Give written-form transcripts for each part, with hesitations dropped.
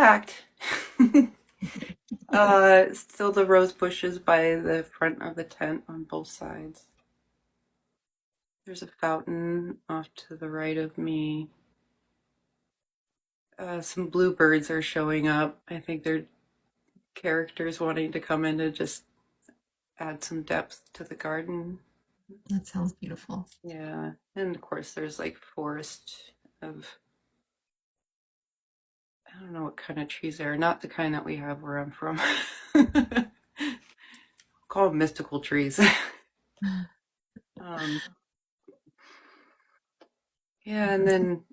fact, still the rose bushes by the front of the tent on both sides. There's a fountain off to the right of me. Some bluebirds are showing up. I think they're characters wanting to come in to just add some depth to the garden. That sounds beautiful. Yeah, and of course there's like forest of I don't know what kind of trees there are. Not the kind that we have where I'm from. Call them mystical trees. um, yeah, and then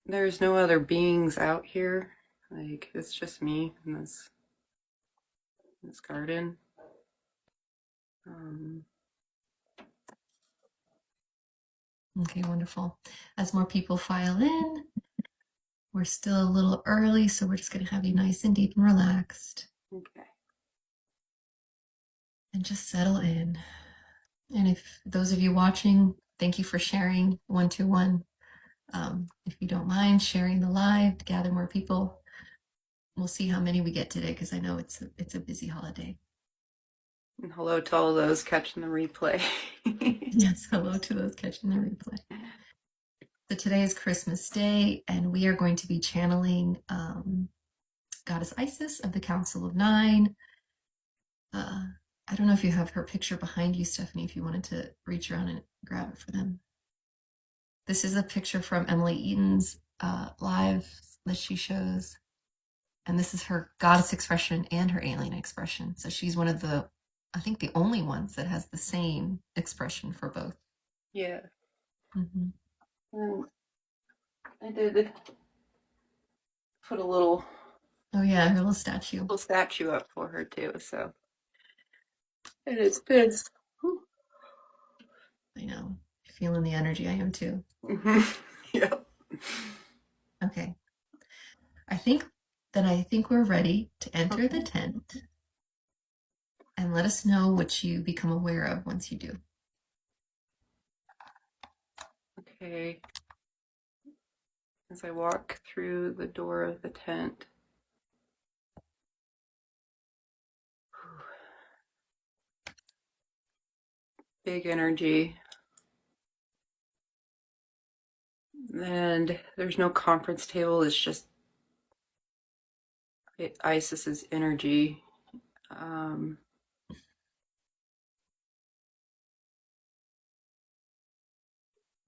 there's no other beings out here. Like it's just me in this garden. Um, Okay, wonderful. As more people file in, we're still a little early, so we're just going to have you nice and deep and relaxed okay. and just settle in. And if those of you watching, thank you for sharing 121. If you don't mind sharing the live to gather more people, we'll see how many we get today because I know it's a busy holiday. And hello to all those catching the replay. Yes, hello to those catching the replay. So today is Christmas Day, and we are going to be channeling Goddess Isis of the Council of Nine. I don't know if you have her picture behind you, Stephanie, if you wanted to reach around and grab it for them. This is a picture from Emily Eaton's live that she shows. And this is her goddess expression and her alien expression. So she's one of the, I think, the only ones that has the same expression for both. Yeah. Mm-hmm. I did put a little Oh, yeah, her little statue. statue up for her too. So, and it's been. I know. Feeling the energy. I am too. Yeah. Okay. I think we're ready to enter the tent and let us know what you become aware of once you do. Okay. As I walk through the door of the tent, big energy. And there's no conference table, it's just Isis's energy. Um,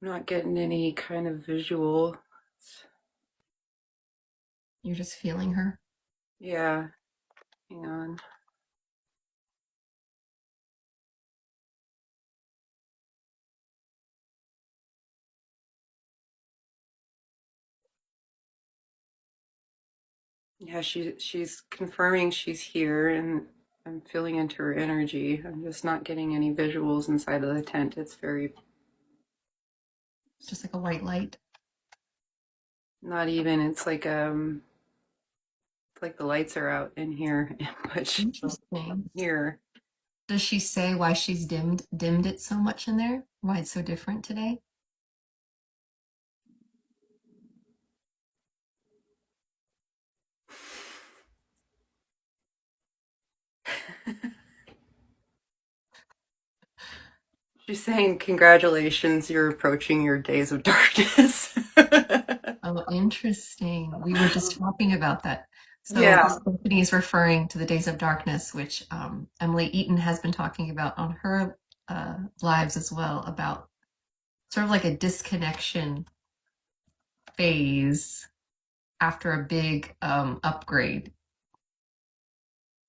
I'm not getting any kind of visual. You're just feeling her. Yeah, hang on. Yeah, she's confirming she's here, and I'm feeling into her energy. I'm just not getting any visuals inside of the tent. It's very It's just like a white light. not even. It's like the lights are out in here, but she's Interesting. here. Does she say why she's dimmed it so much in there? Why it's so different today? She's saying, "Congratulations, you're approaching your days of darkness." Oh, interesting. We were just talking about that. So Yeah, Stephanie is referring to the Days of Darkness, which Emily Eaton has been talking about on her lives as well, about sort of like a disconnection phase after a big upgrade.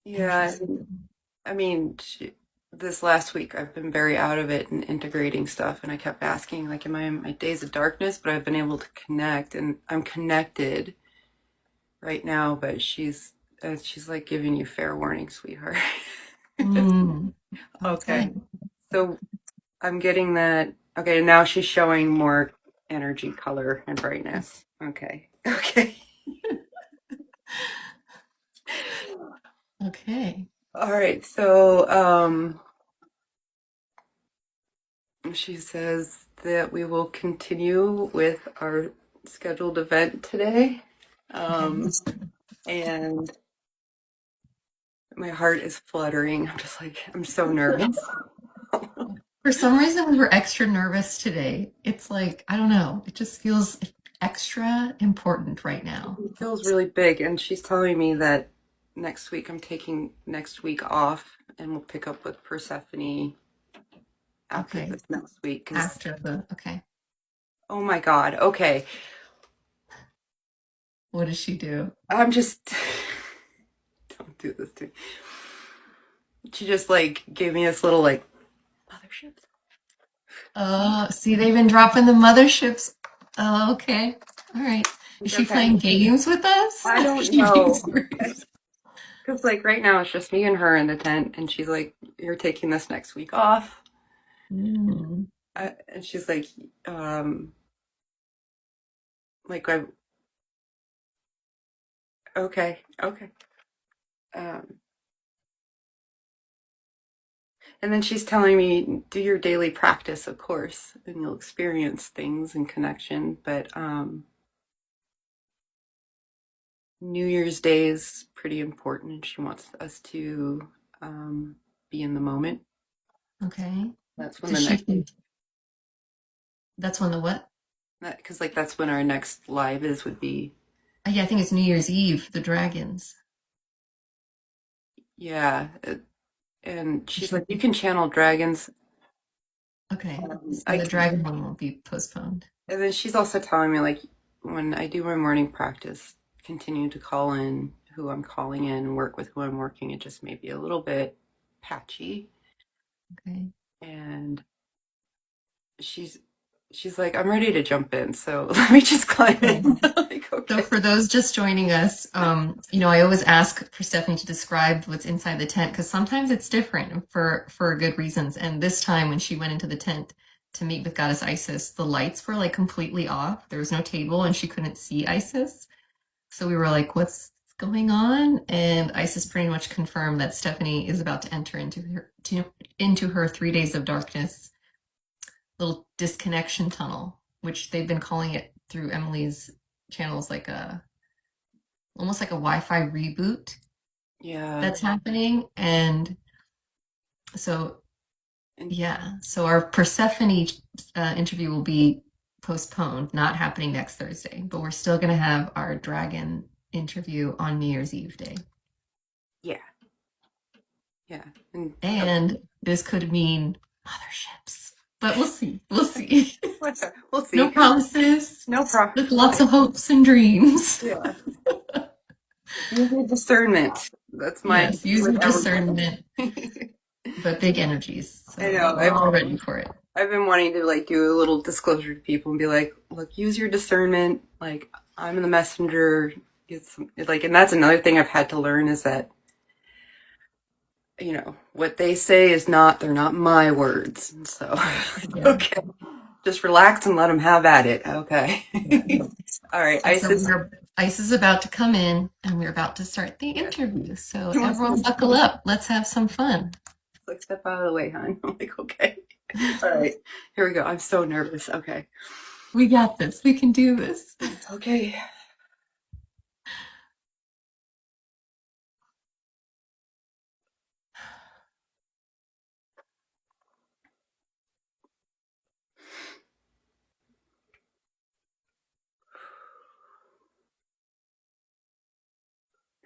yeah. Interesting. I mean, this last week I've been very out of it and integrating stuff, and I kept asking, like, am I in my days of darkness? But I've been able to connect, and I'm connected right now. But she's like giving you fair warning, sweetheart. Mm, Okay, okay. so I'm getting that. Okay, now she's showing more energy, color, and brightness. Okay, okay. Okay. All right, so she says that we will continue with our scheduled event today. Okay. Um, and my heart is fluttering. I'm just like, I'm so nervous. For some reason, we were extra nervous today. It's like, I don't know, it just feels extra important right now. It feels really big. And she's telling me that next week I'm taking next week off and we'll pick up with Persephone after Okay. this next week. Because, After the, okay. oh my God, okay. What does she do? I'm just, don't do this to me. She just like gave me this little like mothership. See, they've been dropping the motherships. Oh, okay. All right. Is she Okay. playing games with us? I don't She being know. serious. Because like right now it's just me and her in the tent, and she's like, "You're taking this next week off," Mm, and she's um, like I okay, okay. Um, and then she's telling me, "Do your daily practice, of course, and you'll experience things and connection." But New Year's Day is pretty important, and she wants us to um, be in the moment. okay. That's when Does the she next think that's when the what? because like that's when our next live is would be. Yeah, I think it's New Year's Eve, the dragons. Yeah, and Does she's she- like, you can channel dragons. Okay. So I the can, dragon one won't be postponed. and then she's also telling me like when I do my morning practice, continue to call in who I'm calling in and work with who I'm working. It just may be a little bit patchy, Okay. and she's she's like, I'm ready to jump in, so let me just climb Okay. in. Like, So okay, for those just joining us, I always ask for Stephanie to describe what's inside the tent because sometimes it's different for good reasons. And this time when she went into the tent to meet with Goddess Isis, the lights were like completely off. There was no table and she couldn't see Isis. So we were like, what's going on? And Isis pretty much confirmed that Stephanie is about to enter into her 3 days of darkness little disconnection tunnel, which they've been calling it through Emily's channels like a almost like a Wi-Fi reboot yeah, that's happening. And so, and yeah, so our Persephone interview will be postponed, not happening next Thursday, but we're still going to have our dragon interview on New Year's Eve day. yeah, yeah, and And this could mean motherships, but we'll see. We'll see. we'll No see. promises. No problem. There's lots of hopes and dreams. Yeah. Use your discernment. That's my Yes, use with your discernment, everybody. but big energies. I So know. we're all ready for it. I've been wanting to like do a little disclosure to people and be like, look, use your discernment. Like I'm the messenger. It's like, and that's another thing I've had to learn is that what they say is not they're not my words. And so Yeah. okay, just relax and let them have at it. Okay. Yeah. All right, And so Isis. Ice is about to come in and we're about to start the Yeah. interview. So Who wants to everyone just buckle up. Let's have some fun. like step out of the way, hon? I'm like, okay. All right, here we go. I'm so nervous. Okay. We got this. We can do this. Okay.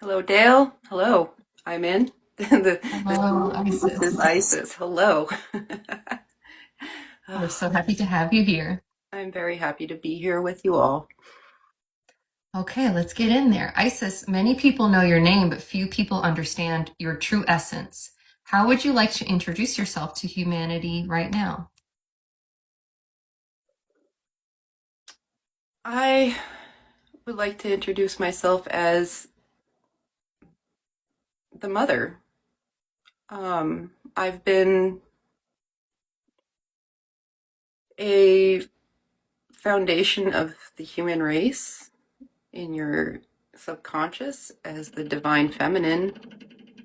Hello, Dale. Hello. I'm in. Hello, This is Isis. Isis. Hello. We're Oh, so happy to have you here. I'm very happy to be here with you all. Okay, let's get in there. Isis, many people know your name, but few people understand your true essence. How would you like to introduce yourself to humanity right now? I would like to introduce myself as the mother. I've been a foundation of the human race in your subconscious as the divine feminine.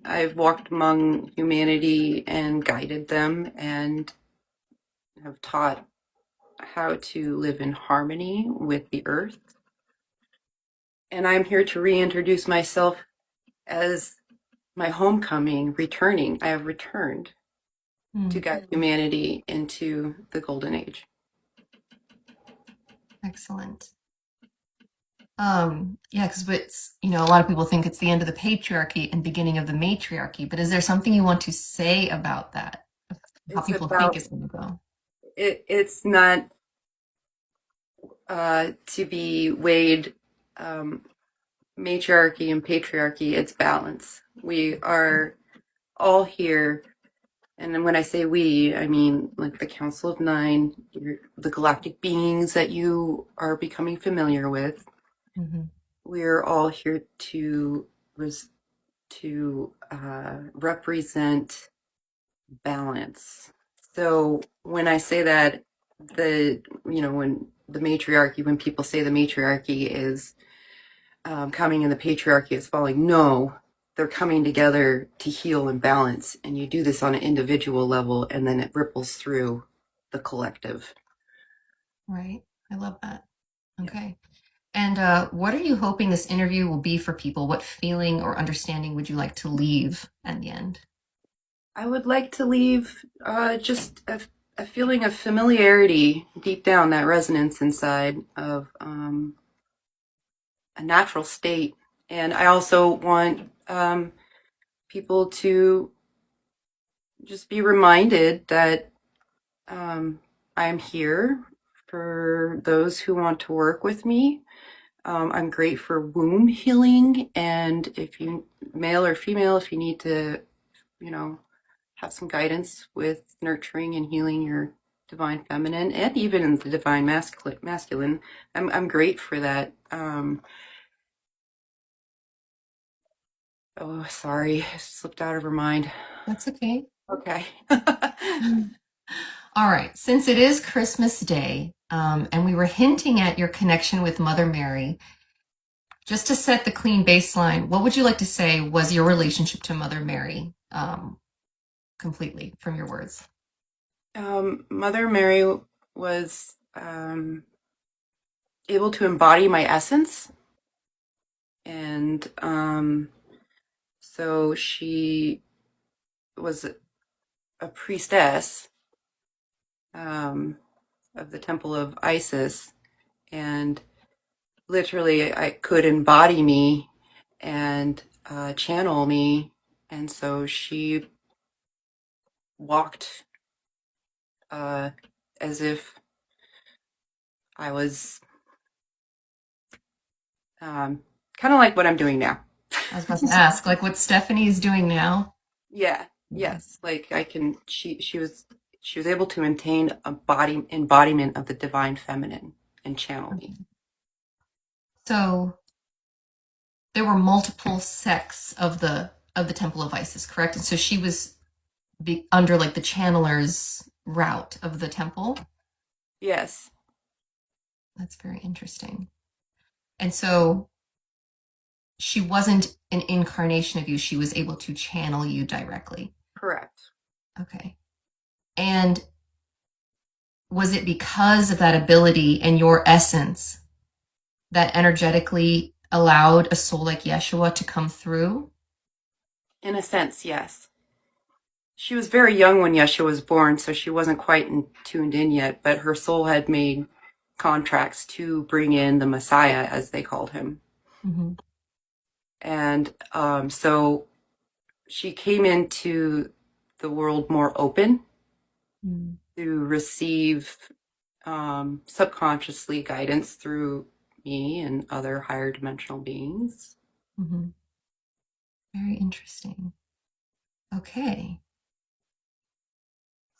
I've walked among humanity and guided them and have taught how to live in harmony with the earth And I'm here to reintroduce myself as my homecoming, returning. I have returned to Mm, guide humanity into the golden age. excellent. Yeah, because it's, a lot of people think it's the end of the patriarchy and beginning of the matriarchy, but is there something you want to say about that? How It's people think about it's going to go? it's not to be weighed matriarchy and patriarchy. It's balance. We are all here. And then when I say we, I mean like the Council of Nine, the galactic beings that you are becoming familiar with. Hmm. We're all here to represent balance. So when I say that, when the matriarchy, when people say the matriarchy is coming and the patriarchy is falling, no, they're coming together to heal and balance. And you do this on an individual level, and then it ripples through the collective. Right. I love that. Yeah. Okay. And what are you hoping this interview will be for people? What feeling or understanding would you like to leave at the end? I would like to leave just a feeling of familiarity deep down, that resonance inside of a natural state. And I also want people to just be reminded that um, I'm here for those who want to work with me. I'm great for womb healing, and if you, male or female, if you need to, you know, have some guidance with nurturing and healing your divine feminine and even the divine masculine, I'm great for that. Oh, sorry, it slipped out of her mind. That's okay. Okay. All right. Since it is Christmas Day, and we were hinting at your connection with Mother Mary, just to set the clean baseline, what would you like to say was your relationship to Mother Mary, completely from your words? Mother Mary was able to embody my essence, and so she was a priestess um, of the Temple of Isis, and literally I could embody me and channel me, and so she walked uh, as if I was um, kind of like what I'm doing now. I was about to ask, like what Stephanie is doing now. Yeah, Yeah. yes. Like I can she was able to maintain a body embodiment of the divine feminine and channel me. So there were multiple sects of the Temple of Isis, correct? And so she was under like the channeler's route of the temple. Yes, That's very interesting. And so she wasn't an incarnation of you, she was able to channel you directly. correct. Okay. And was it because of that ability and your essence that energetically allowed a soul like Yeshua to come through? In a sense, yes. She was very young when Yeshua was born, so she wasn't quite tuned in yet, but her soul had made contracts to bring in the Messiah, as they called him. Mm-hmm. And so she came into the world more open Mm-hmm. to receive subconsciously guidance through me and other higher dimensional beings. Mm-hmm. Very interesting. Okay.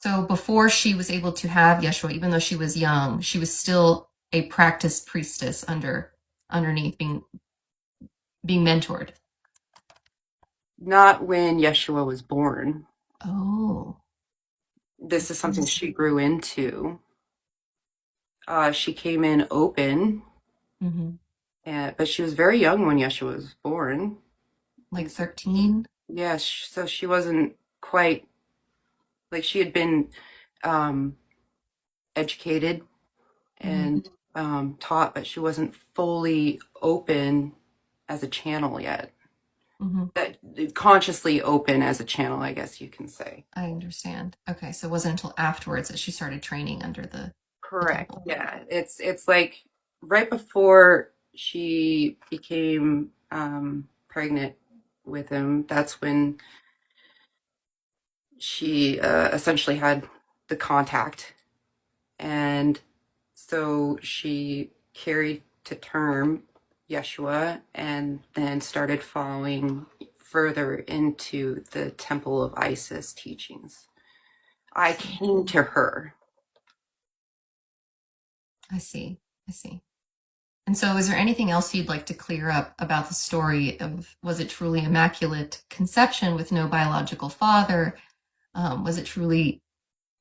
So before she was able to have Yeshua, even though she was young, she was still a practiced priestess underneath being mentored. Not when Yeshua was born. Oh. This is something she grew into. She came in open, Mm-hmm. but she was very young when Yeshua was born. Like And so, 13? yeah, so she wasn't quite like she had been um, educated Mm-hmm. and taught, but she wasn't fully open as a channel yet. Hmm. That consciously open as a channel, I guess you can say. I understand. Okay, so it wasn't until afterwards that she started training under the Correct. temple. Yeah. It's like right before she became pregnant with him, that's when she essentially had the contact. And so she carried to term Yeshua and then started following further into the Temple of Isis teachings. I See. came to her. I see. I see. And so, is there anything else you'd like to clear up about the story of was it truly immaculate conception with no biological father? Was it truly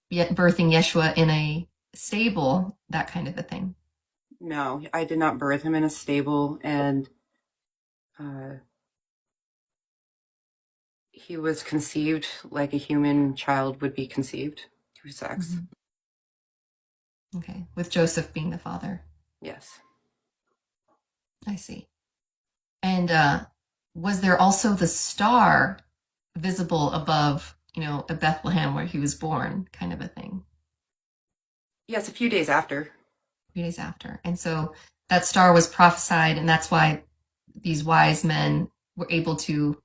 yet birthing Yeshua in a stable, that kind of a thing? No, I did not birth him in a stable, and uh, he was conceived like a human child would be conceived through sex. Hmm. Okay, with Joseph being the father. Yes. I see. And was there also the star visible above, at Bethlehem where he was born, kind of a thing, Yes, a few days after. 3 days after? And so that star was prophesied, and that's why these wise men were able to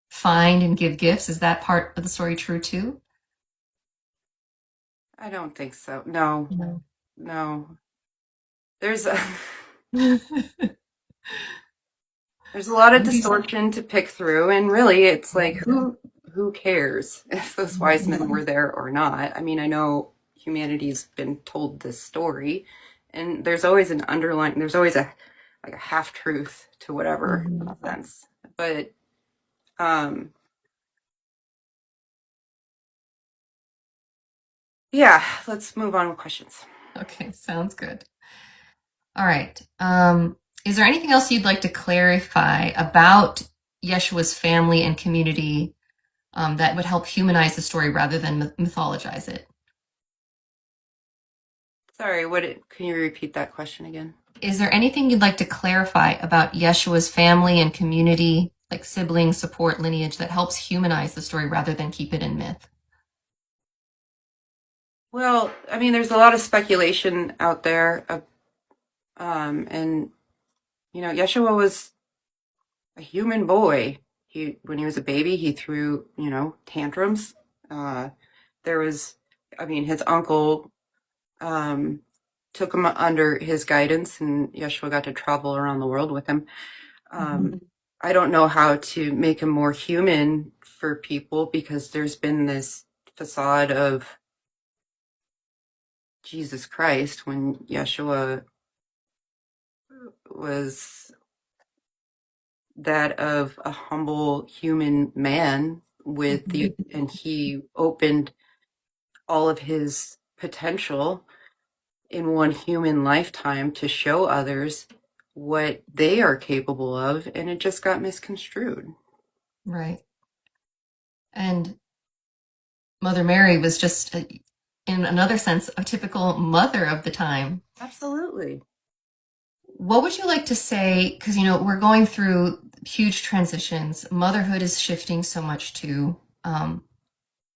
find and give gifts. Is that part of the story true too? I don't think so. No, No. no. There's a Maybe. there's a lot of distortion to pick through, and really, it's like Mhm. who cares if those wise Mhm. men were there or not? I mean, I know humanity's been told this story, and there's always an underlying. There's always a like a half truth to whatever in a Mhm. sense, but um, yeah. Let's move on with questions. Okay, sounds good. All right. Is there anything else you'd like to clarify about Yeshua's family and community that would help humanize the story rather than mythologize it? Sorry, can you repeat that question again? Is there anything you'd like to clarify about Yeshua's family and community, like siblings, support, lineage, that helps humanize the story rather than keep it in myth? Well, I mean, there's a lot of speculation out there, and Yeshua was a human boy. When he was a baby, he threw, tantrums. Uh, there was, I mean, his uncle um, took him under his guidance, and Yeshua got to travel around the world with him. Mhm. I don't know how to make him more human for people because there's been this facade of Jesus Christ when Yeshua was that of a humble human man Mhm. and he opened all of his potential in one human lifetime to show others what they are capable of, and it just got misconstrued. Right. And Mother Mary was just, in another sense, a typical mother of the time. Absolutely. What would you like to say? Because, we're going through huge transitions. Motherhood is shifting so much too.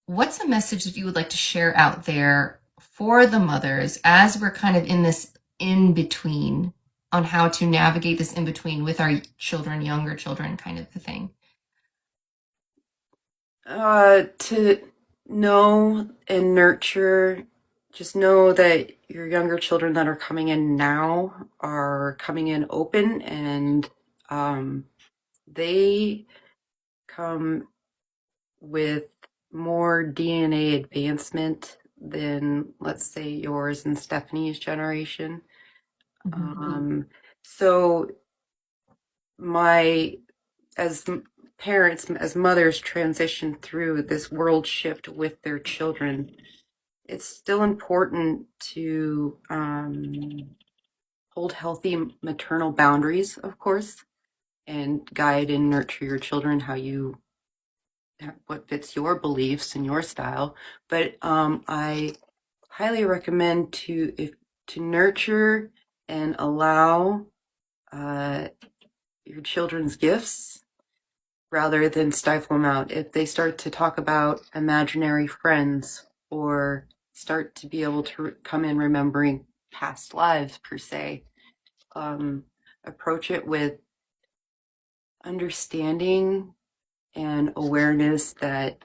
What's a message that you would like to share out there for the mothers as we're kind of in this in between on how to navigate this in between with our children, younger children, kind of a thing? To know and nurture, just know that your younger children that are coming in now are coming in open, and um, they come with more DNA advancement than, let's say, yours and Stephanie's generation. Mhm. Um, so my as parents, as mothers transition through this world shift with their children, it's still important to hold healthy maternal boundaries, of course, and guide and nurture your children what fits your beliefs and your style. But I highly recommend to nurture and allow uh, your children's gifts rather than stifle them out. If they start to talk about imaginary friends or start to be able to come in remembering past lives, per se, um, approach it with understanding and awareness that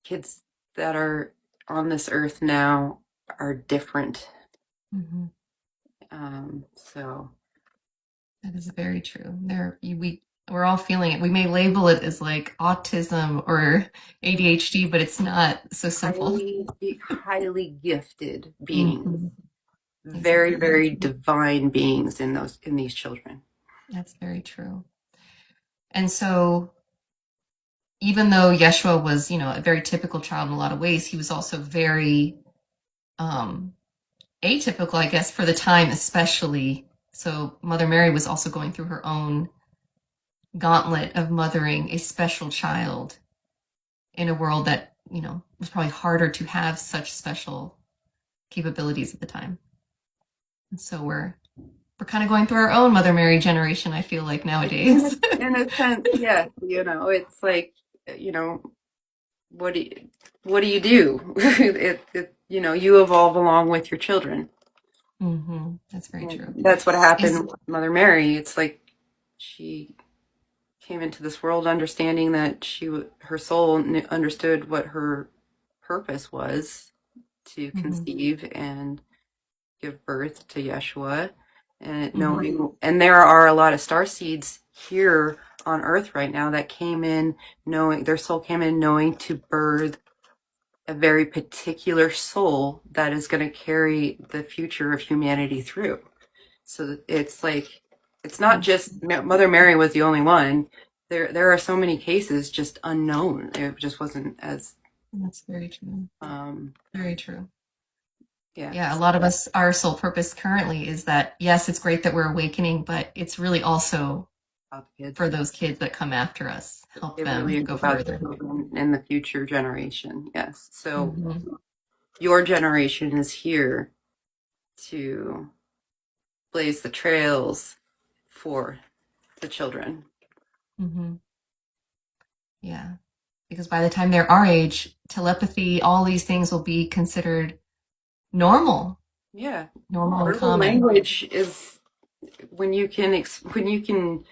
kids that are on this earth now are different. Mm-hmm. So That is very true. We're all feeling it. We may label it as like autism or ADHD, but it's not so simple. highly gifted beings, Mm-hmm. very, Exactly. very divine beings in these children. That's very true. And so, even though Yeshua was, a very typical child in a lot of ways, he was also very um, atypical, I guess, for the time, especially. So, Mother Mary was also going through her own gauntlet of mothering a special child in a world that, was probably harder to have such special capabilities at the time. And so we're kind of going through our own Mother Mary generation, I feel like nowadays. In a sense, yes. It's like, you know, what do you do? You evolve along with your children. Mm-hmm. That's very And true. that's what happened Is with Mother Mary. It's like she came into this world understanding that her soul understood what her purpose was to mm-hmm, conceive and give birth to Yeshua, and mm-hmm, and there are a lot of star seeds here on earth right now that came in knowing their soul came in knowing to birth a very particular soul that is going to carry the future of humanity through. So it's like it's not just Mother Mary was the only one. There are so many cases just unknown. It just wasn't as that's very true. Very true. yeah. Yeah, a lot of us, our sole purpose currently is that, yes, it's great that we're awakening, but it's really also About the kids. for those kids that come after us, help It really them is go about the further. children and the future generation. Yes. So Mm-hmm, your generation is here to blaze the trails for the children. mm-hmm. Yeah, because by the time they're our age, telepathy, all these things will be considered normal, Yeah. normal and Verbal common. language is when you can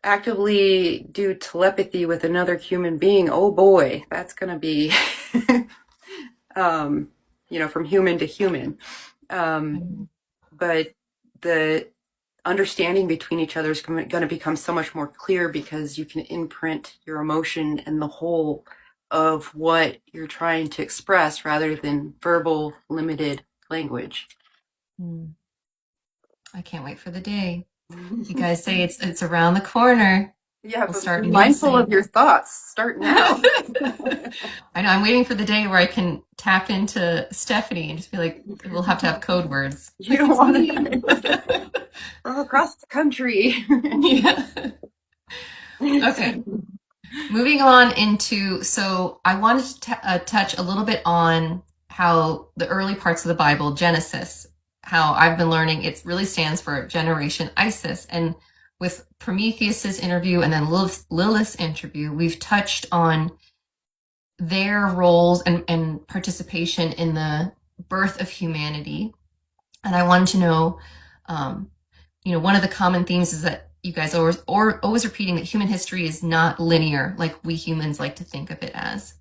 actively do telepathy with another human being. Oh boy, that's going to be from human to human. Mm-hmm. But the understanding between each other is going to become so much more clear because you can imprint your emotion and the whole of what you're trying to express rather than verbal limited language. I can't wait for the day. You guys say it's around the corner. Yeah, We'll but start be mindful of noticing. your thoughts. Start now. I know. I'm waiting for the day where I can tap into Stephanie and just be like, we'll have to have code words. You Like don't it's want me. to from across the country. Yeah. Okay. Moving on into, so I wanted to touch a little bit on how the early parts of the Bible, Genesis, how I've been learning it really stands for Generation Isis. And with Prometheus's interview and then Lilith's interview, we've touched on their roles and participation in the birth of humanity. And I wanted to know, um, one of the common themes is that you guys always repeating that human history is not linear, like we humans like to think of it as.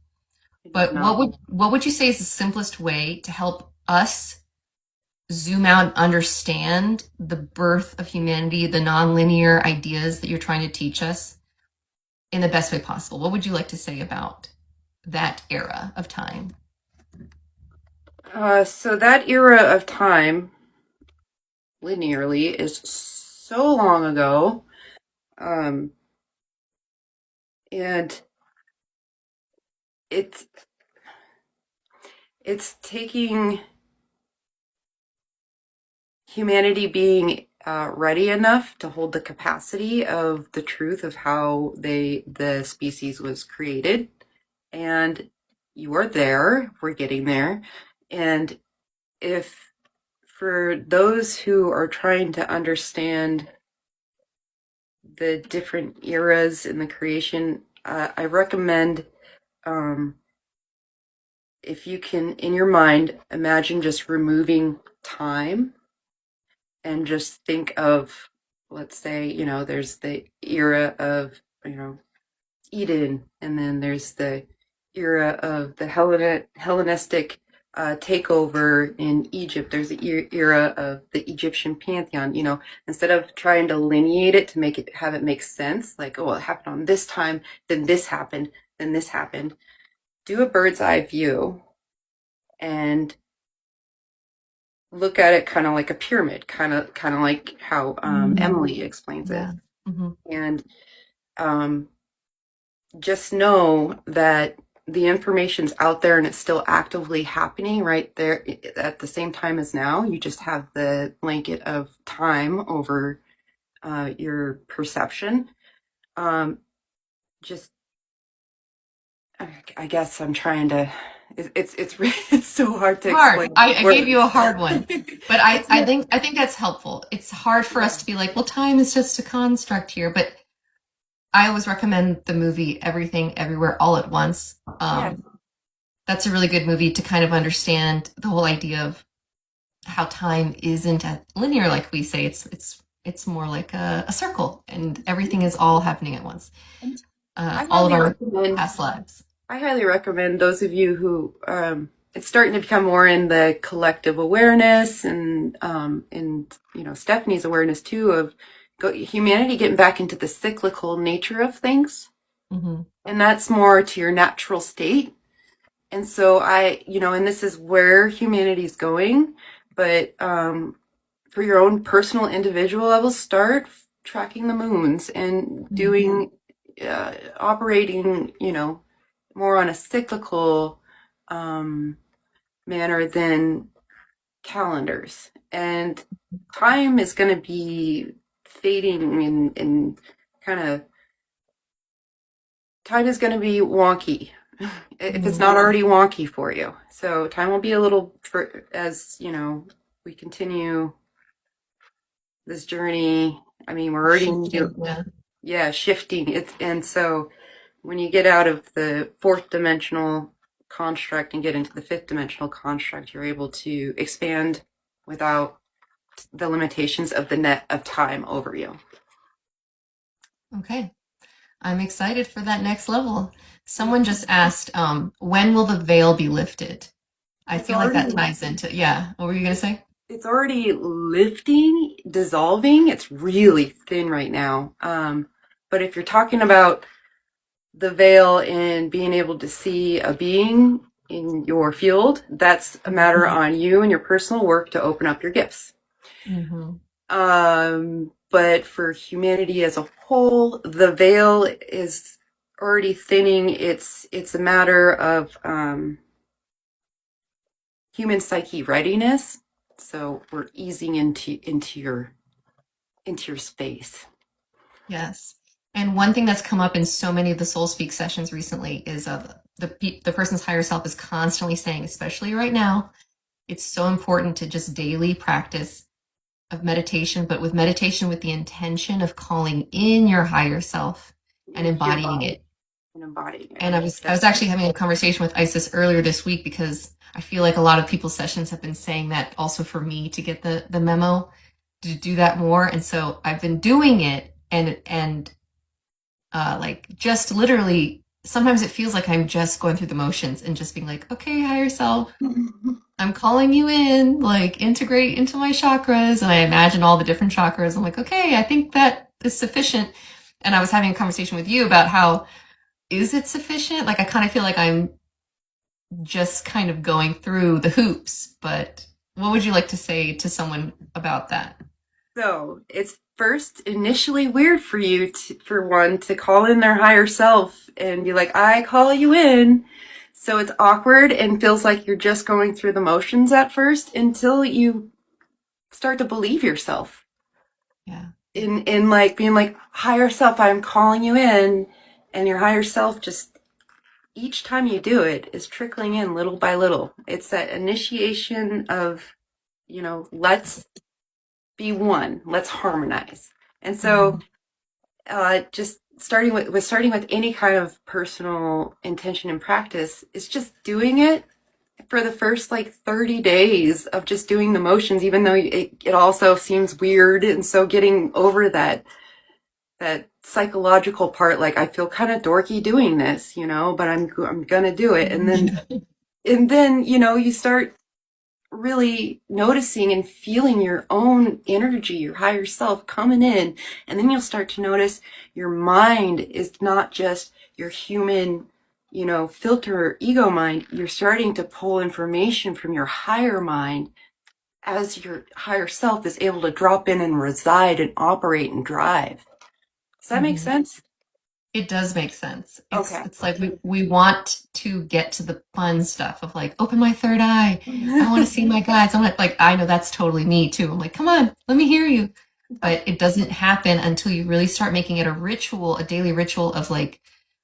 It is But not. what would you say is the simplest way to help us zoom out and understand the birth of humanity, the nonlinear ideas that you're trying to teach us in the best way possible? What would you like to say about that era of time? So that era of time, linearly, is so long ago, um, and it's it's taking humanity being ready enough to hold the capacity of the truth of how the species was created, and you are there. We're getting there, and if for those who are trying to understand the different eras in the creation, I recommend, um, if you can, in your mind, imagine just removing time and just think of, let's say, there's the era of, Eden, and then there's the era of the Hellenistic takeover in Egypt. There's the era of the Egyptian pantheon. Instead of trying to lineate it to have it make sense, like, oh, it happened on this time, then this happened, then this happened. Do a bird's eye view and look at it kind of like a pyramid, kind of like how Emily explains it. Yeah. Mm-hmm. And um, just know that the information's out there and it's still actively happening right there at the same time as now. You just have the blanket of time over your perception. Just, I guess I'm trying to. It's so hard to Hard. explain I with gave you a words. hard one, but I, It's I not, think I think that's helpful. It's hard for us yeah, to be like, well, time is just a construct here, but I always recommend the movie Everything Everywhere All at Once. yeah. That's a really good movie to kind of understand the whole idea of how time isn't linear, like we say. It's more like a circle, and everything is all happening at once. And I All of highly our recommend past lives. I highly recommend those of you who it's starting to become more in the collective awareness and Stephanie's awareness too of humanity getting back into the cyclical nature of things, Mm-hmm. and that's more to your natural state. And so and this is where humanity's going, but for your own personal individual level, start tracking the moons and doing operating, more on a cyclical um, manner than calendars. And time is going to be fading and kind of time is going to be wonky if it's Mm-hmm. not already wonky for you. So time will be a little as we continue this journey. I mean, we're already Shifting. Yeah. shifting. And so when you get out of the fourth dimensional construct and get into the fifth dimensional construct, you're able to expand without the limitations of the net of time over you. Okay. I'm excited for that next level. Someone just asked, when will the veil be lifted? I It's feel like that already ties into, yeah. What were you gonna say? it's already lifting, dissolving. It's really thin right now. But if you're talking about the veil and being able to see a being in your field, that's a matter on you and your personal work to open up your gifts. Mm-hmm. But for humanity as a whole, the veil is already thinning. It's a matter of human psyche readiness. So we're easing into your space. Yes. And one thing that's come up in so many of the Soul Speak sessions recently is the person's higher self is constantly saying, especially right now, it's so important to just daily practice of meditation, but with meditation with the intention of calling in your higher self and Into your embodying body it. and embodying it. And I was That's actually having a conversation with Isis earlier this week because I feel like a lot of people's sessions have been saying that also for me to get the memo to do that more. And so I've been doing it and like just literally sometimes it feels like I'm just going through the motions and just being like, okay, higher self, I'm calling you in, like integrate into my chakras. And I imagine all the different chakras. I'm like, okay, I think that is sufficient. And I was having a conversation with you about how is it sufficient? Like I kind of feel like I'm just kind of going through the hoops, but what would you like to say to someone about that? So it's first initially weird for you for one to call in their higher self and be like, I call you in. So it's awkward and feels like you're just going through the motions at first until you start to believe yourself Yeah. in like being like, higher self, I'm calling you in. And your higher self just each time you do it is trickling in little by little. It's that initiation of, let's be one, let's harmonize. And so Mhm. just starting with any kind of personal intention and practice is just doing it for the first like 30 days of just doing the motions, even though it also seems weird. And so getting over that psychological part, like I feel kind of dorky doing this, but I'm gonna do it. And then Yeah. you start really noticing and feeling your own energy, your higher self coming in. And then you'll start to notice your mind is not just your human, filter ego mind. You're starting to pull information from your higher mind as your higher self is able to drop in and reside and operate and drive. Does that make Mhm. sense? It does make sense. It's Okay. it's like we want to get to the fun stuff of like open my third eye. I want to see my guides. I want like I know that's totally me too. I'm like, come on, let me hear you. But it doesn't happen until you really start making it a ritual, a daily ritual of like,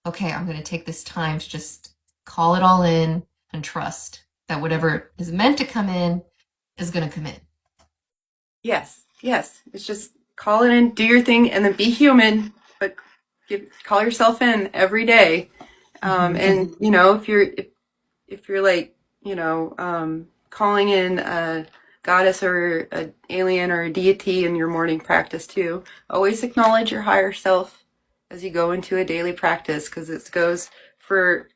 okay, I'm going to take this time to just call it all in and trust that whatever is meant to come in is going to come in. Yes, yes. It's just call it in, do your thing, and then be human, but call yourself in every day. Mhm. And if you're like, calling in a goddess or an alien or a deity in your morning practice too, always acknowledge your higher self as you go into a daily practice, because it goes for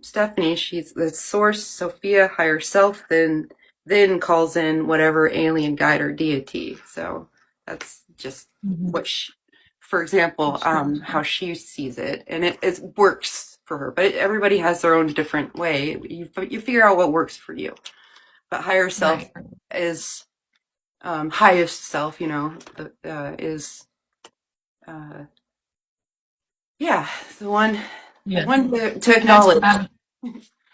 Stephanie, she's the source, Sophia, higher self, then calls in whatever alien guide or deity. So that's just Mhm. what she, for example, how she sees it, and it works for her. But everybody has their own different way. You figure out what works for you. But higher self Right. is highest self. Is uh, yeah, the Yes. one to And that's acknowledge.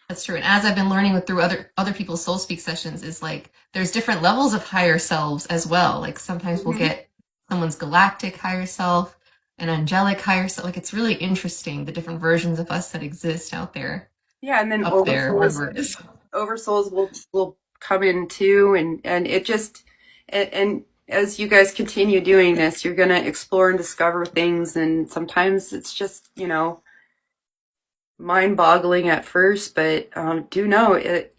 that's true. And as I've been learning with through other people's soul speak sessions is like there's different levels of higher selves as well. Like sometimes we'll Mhm. get someone's galactic higher self, an angelic higher self. Like it's really interesting the different versions of us that exist out there, Yeah, and then up there, wherever it is. oversouls will come in too, and it just and as you guys continue doing this, you're gonna explore and discover things, and sometimes it's just mind-boggling at first, but do know it.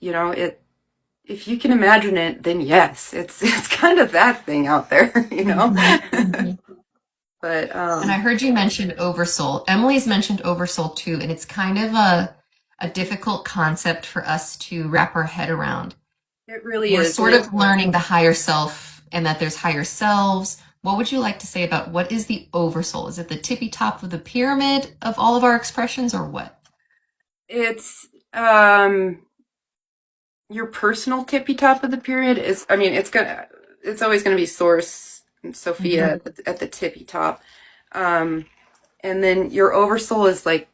If you can imagine it, then yes, it's kind of that thing out there. Mhm, mhm. But And I heard you mention oversoul. Emily's mentioned oversoul too, and it's kind of a difficult concept for us to wrap our head around. it really We're is, and sort of learning the higher self and that there's higher selves. What would you like to say about what is the oversoul? Is it the tippy top of the pyramid of all of our expressions or what? it's your personal tippy top of the pyramid is, I mean, it's always gonna be Source and Hmm. Sophia at the tippy top. Um, and then your oversoul is like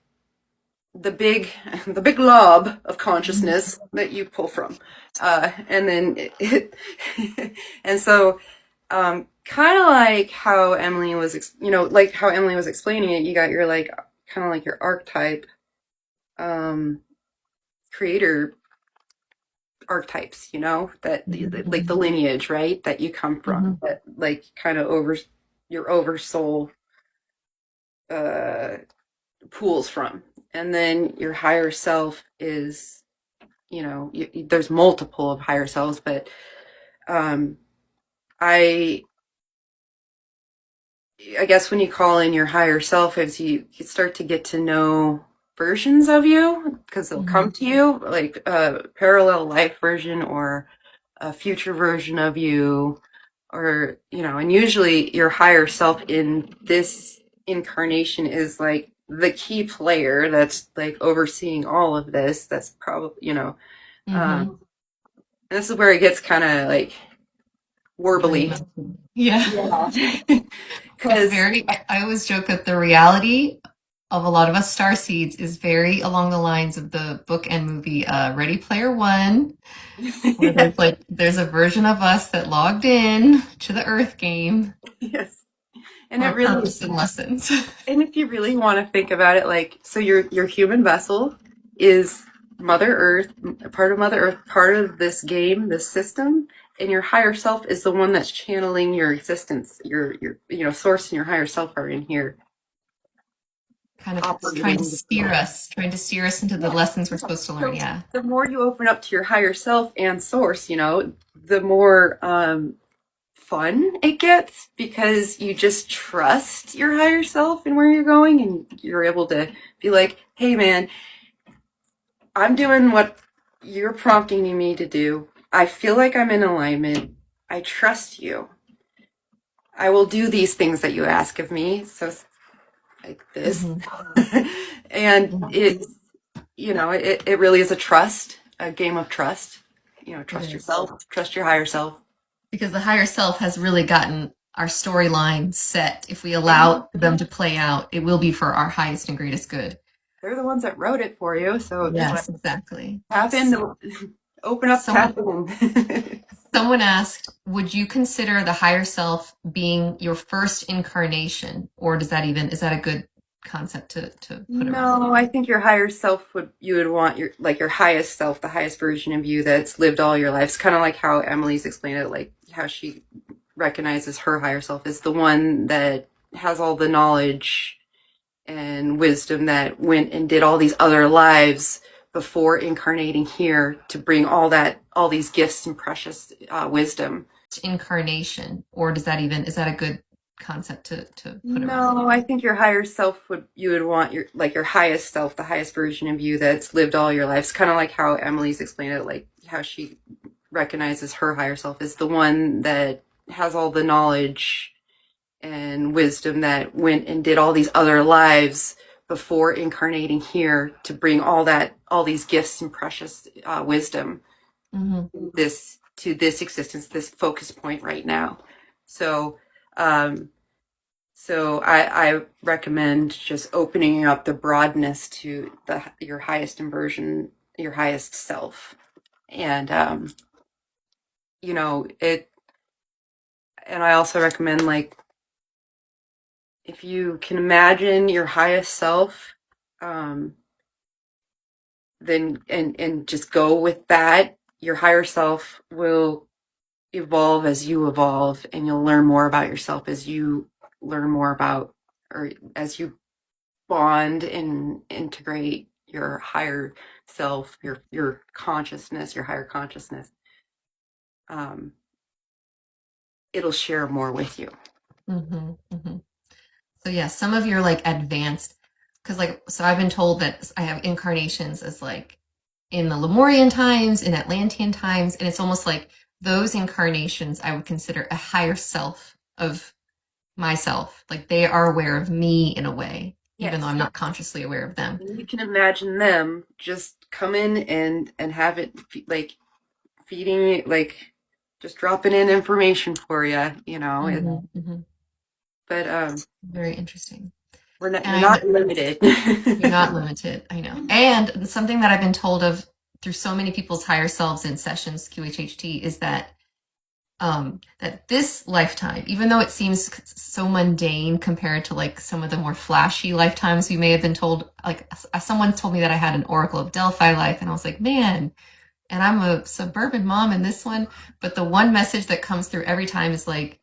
the big the big lob of consciousness that you pull from. And then and so kind of like how Emily was like how Emily was explaining it, you got your like kind of like your archetype um creator archetypes, that like the lineage, right, that you come from, Hmm. that like kind of over your oversoul uh pools from. And then your higher self is, there's multiple of higher selves, but um I I guess when you call in your higher self, as you start to get to know versions of you, because they'll Hmm. come to you like a parallel life version or a future version of you, or and usually your higher self in this incarnation is like the key player that's like overseeing all of this. That's probably Hmm. this is where it gets kind of like Really warbly. messy. Yeah. Yeah. It's Because very, I always joke that the reality of a lot of us star seeds is very along the lines of the book and movie Ready Player One, where there's a version of us that logged in to the Earth game yes, and for it a really, purpose and lessons. and if you really want to think about it, like, so your human vessel is Mother Earth, part of Mother Earth, part of this game, this system, and your higher self is the one that's channeling your existence. Your source and your higher self are in here Kind of operating. trying to steer us into the Yeah. lessons we're supposed to learn. So Yeah. the more you open up to your higher self and source, the more fun it gets, because you just trust your higher self and where you're going, and you're able to be like, hey man, I'm doing what you're prompting me to do. I feel like I'm in alignment. I trust you. I will do these things that you ask of me. So like this. Hmm. And Hmm. it really is a game of trust. It Trust is. yourself, trust your higher self. Because the higher self has really gotten our storyline set. If we allow them to play out, it will be for our highest and greatest good. They're the ones that wrote it for you. So just Yes, exactly. tap in, open up, Someone tap in. someone asked, would you consider the higher self being your first incarnation? Or is that a good concept to put around it? No, I think your higher self you would want your highest self, the highest version of you that's lived all your life. It's kind of like how Emily's explained it, like how she recognizes her higher self as the one that has all the knowledge and wisdom that went and did all these other lives before incarnating here to bring all these gifts and precious wisdom. Incarnation, or is that a good concept to put around it? No, I think your higher self you would want your highest self, the highest version of you that's lived all your life. It's kind of like how Emily's explained it, like how she recognizes her higher self as the one that has all the knowledge and wisdom that went and did all these other lives before incarnating here to bring all these gifts and precious wisdom Hmm. this to this existence, this focus point right now. So um I recommend just opening up the broadness to your highest inversion, your highest self. And it and I also recommend, like, if you can imagine your highest self, um then and just go with that. Your higher self will evolve as you evolve, and you'll learn more about yourself as you learn more about, or as you bond and integrate your higher self, your consciousness, your higher consciousness. Um, it'll share more with you. Hmm. Hmm. So yeah, some of your like advanced, because so I've been told that I have incarnations as like in the Lemurian times, in Atlantean times, and it's almost like those incarnations I would consider a higher self of myself. Like they are aware of me in a way, even though Yes, I'm not consciously aware of them. and you can imagine them just come in and have it like feeding, like just dropping in information for you. Hmm. Hmm. But Very interesting. you're And not limited. you're not limited, I know. And something that I've been told of through so many people's higher selves in sessions, QHHT, is that this lifetime, even though it seems so mundane compared to like some of the more flashy lifetimes we may have been told, like someone told me that I had an Oracle of Delphi life, and I was like, man, and I'm a suburban mom in this one. But the one message that comes through every time is like,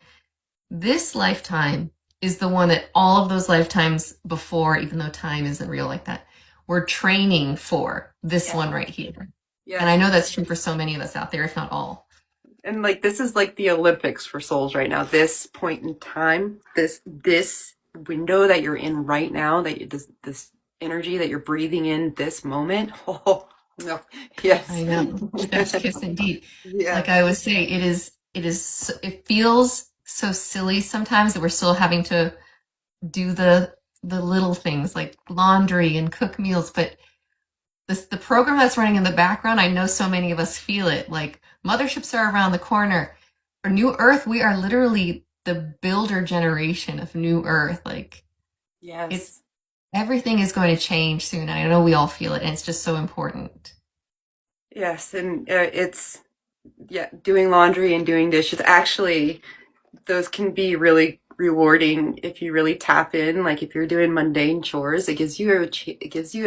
this lifetime is the one that all of those lifetimes before, even though time isn't real like that, we're training for this Yeah. one right here. And I Yes. know that's true for so many of us out there, if not all. And like this is like the Olympics for souls right now. This point in time, this window that you're in right now, this energy that you're breathing in this moment. Oh no, I yes, know. Chef's kiss indeed. yeah, Like I always say, it feels so silly sometimes that we're still having to do the little things like laundry and cook meals, but the program that's running in the background, I know so many of us feel it. Like motherships are around the corner. For New Earth, we are literally the builder generation of New Earth. Like it's yes, everything is going to change soon. I know we all feel it, and it's just so important. yes, and it's yeah, doing laundry and doing dishes. Actually, those can be really rewarding if you really tap in. Like if you're doing mundane chores, it gives you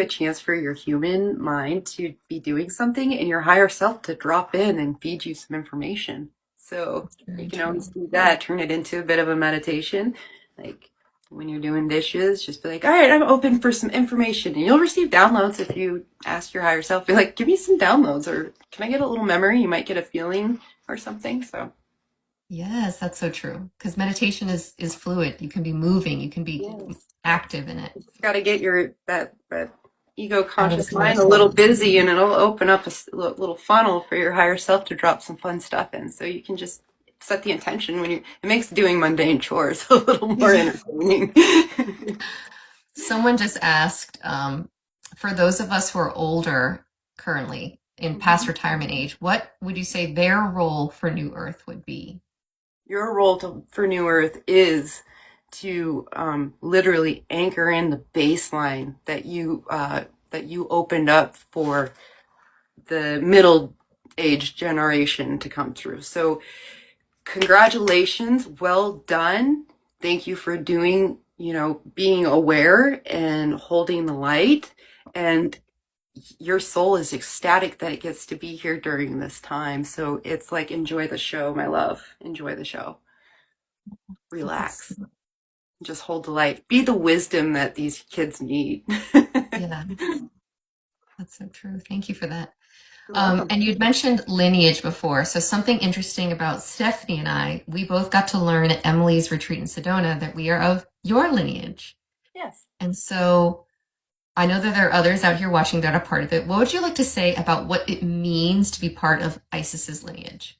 a chance for your human mind to be doing something and your higher self to drop in and feed you some information. So That's you very can always true. do that, turn it into a bit of a meditation. Like when you're doing dishes, just be like, all right, I'm open for some information. And you'll receive downloads if you ask your higher self, be like, give me some downloads, or can I get a little memory? You might get a feeling or something. So Yes, that's so true. Because meditation is fluid. You can be moving, you can be yes, active in it. got to get your that ego Out of the conscious mind a comfort little zone. busy, and it'll open up a little funnel for your higher self to drop some fun stuff in. So you can just set the intention when you. It makes doing mundane chores a little more entertaining. Someone just asked, for those of us who are older currently in past retirement age, what would you say their role for New Earth would be? Your role for New Earth is to literally anchor in the baseline that you opened up for the middle age generation to come through. So congratulations, well done. Thank you for doing, being aware and holding the light. And your soul is ecstatic that it gets to be here during this time. So it's like, enjoy the show, my love. Enjoy the show. Relax. Just hold the light. Be the wisdom that these kids need. Yeah, that's so true. Thank you for that. You're welcome. And you'd mentioned lineage before. So something interesting about Stephanie and I, we both got to learn at Emily's retreat in Sedona that we are of your lineage. Yes. And so I know that there are others out here watching that are part of it. What would you like to say about what it means to be part of Isis's lineage?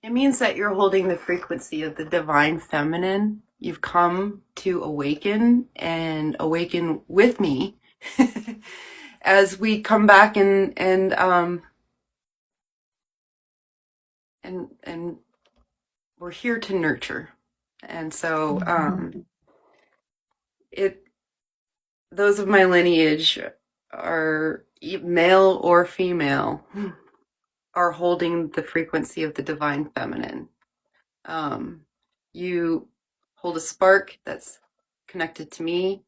It means that you're holding the frequency of the divine feminine. You've come to awaken and awaken with me as we come back and we're here to nurture. And so it those of my lineage are male or female are holding the frequency of the divine feminine. Um, you hold a spark that's connected to me,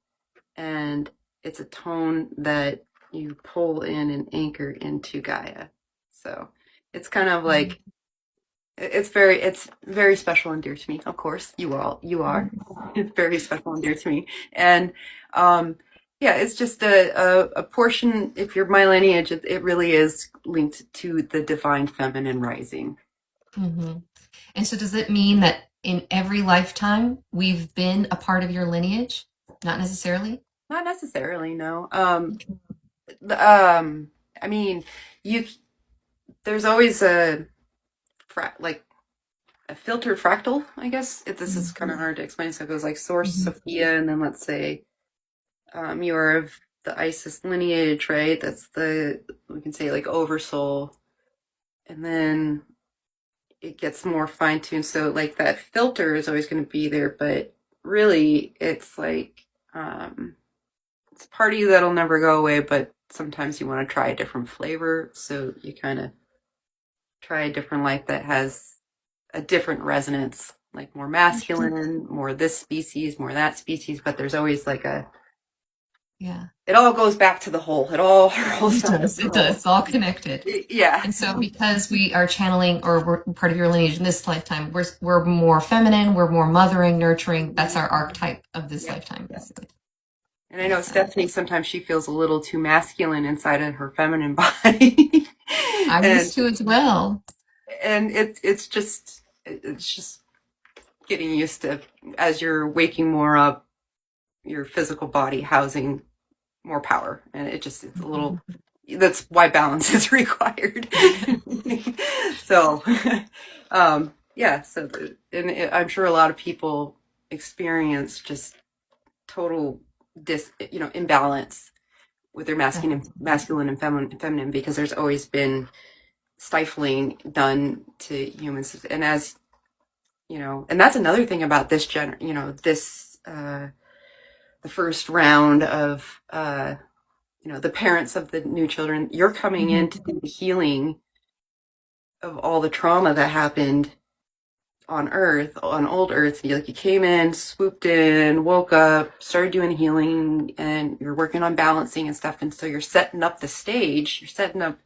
and it's a tone that you pull in and anchor into Gaia. So it's kind of like it's very special and dear to me. Of course, you are. It's very special and dear to me, and yeah, it's just a portion. If you're my lineage, it really is linked to the divine feminine rising. Mm-hmm. And so does it mean that in every lifetime we've been a part of your lineage? Not necessarily? Not necessarily, no. I mean, you there's always like a filtered fractal, I guess. This is kind of hard to explain. So it goes like Source, Mm-hmm. Sophia, and then let's say you're of the Isis lineage, right? That's we can say like Oversoul, and then it gets more fine tuned. So like that filter is always going to be there, but really it's like it's a party that'll never go away, but sometimes you want to try a different flavor. So you kind of try a different life that has a different resonance, like more masculine, more this species, more that species, but there's always like Yeah. it all goes back to the whole. It all rolls It back to does. the It does. whole. It's all connected. Yeah. And so because we are channeling or we're part of your lineage in this lifetime, we're more feminine, we're more mothering, nurturing. That's our archetype of this Yep. lifetime, basically. And I know Love that. Stephanie sometimes she feels a little too masculine inside of her feminine body. I and used to as well. and it's just getting used to as you're waking more up, your physical body housing more power, and it's a little. That's why balance is required. So, yeah. So, I'm sure a lot of people experience just total imbalance with their masculine and feminine because there's always been stifling done to humans, and as and that's another thing about this this the first round of the parents of the new children. You're coming in to do the healing of all the trauma that happened on Earth, on old Earth. You came in, swooped in, woke up, started doing healing, and you're working on balancing and stuff. And so you're setting up the stage. You're setting up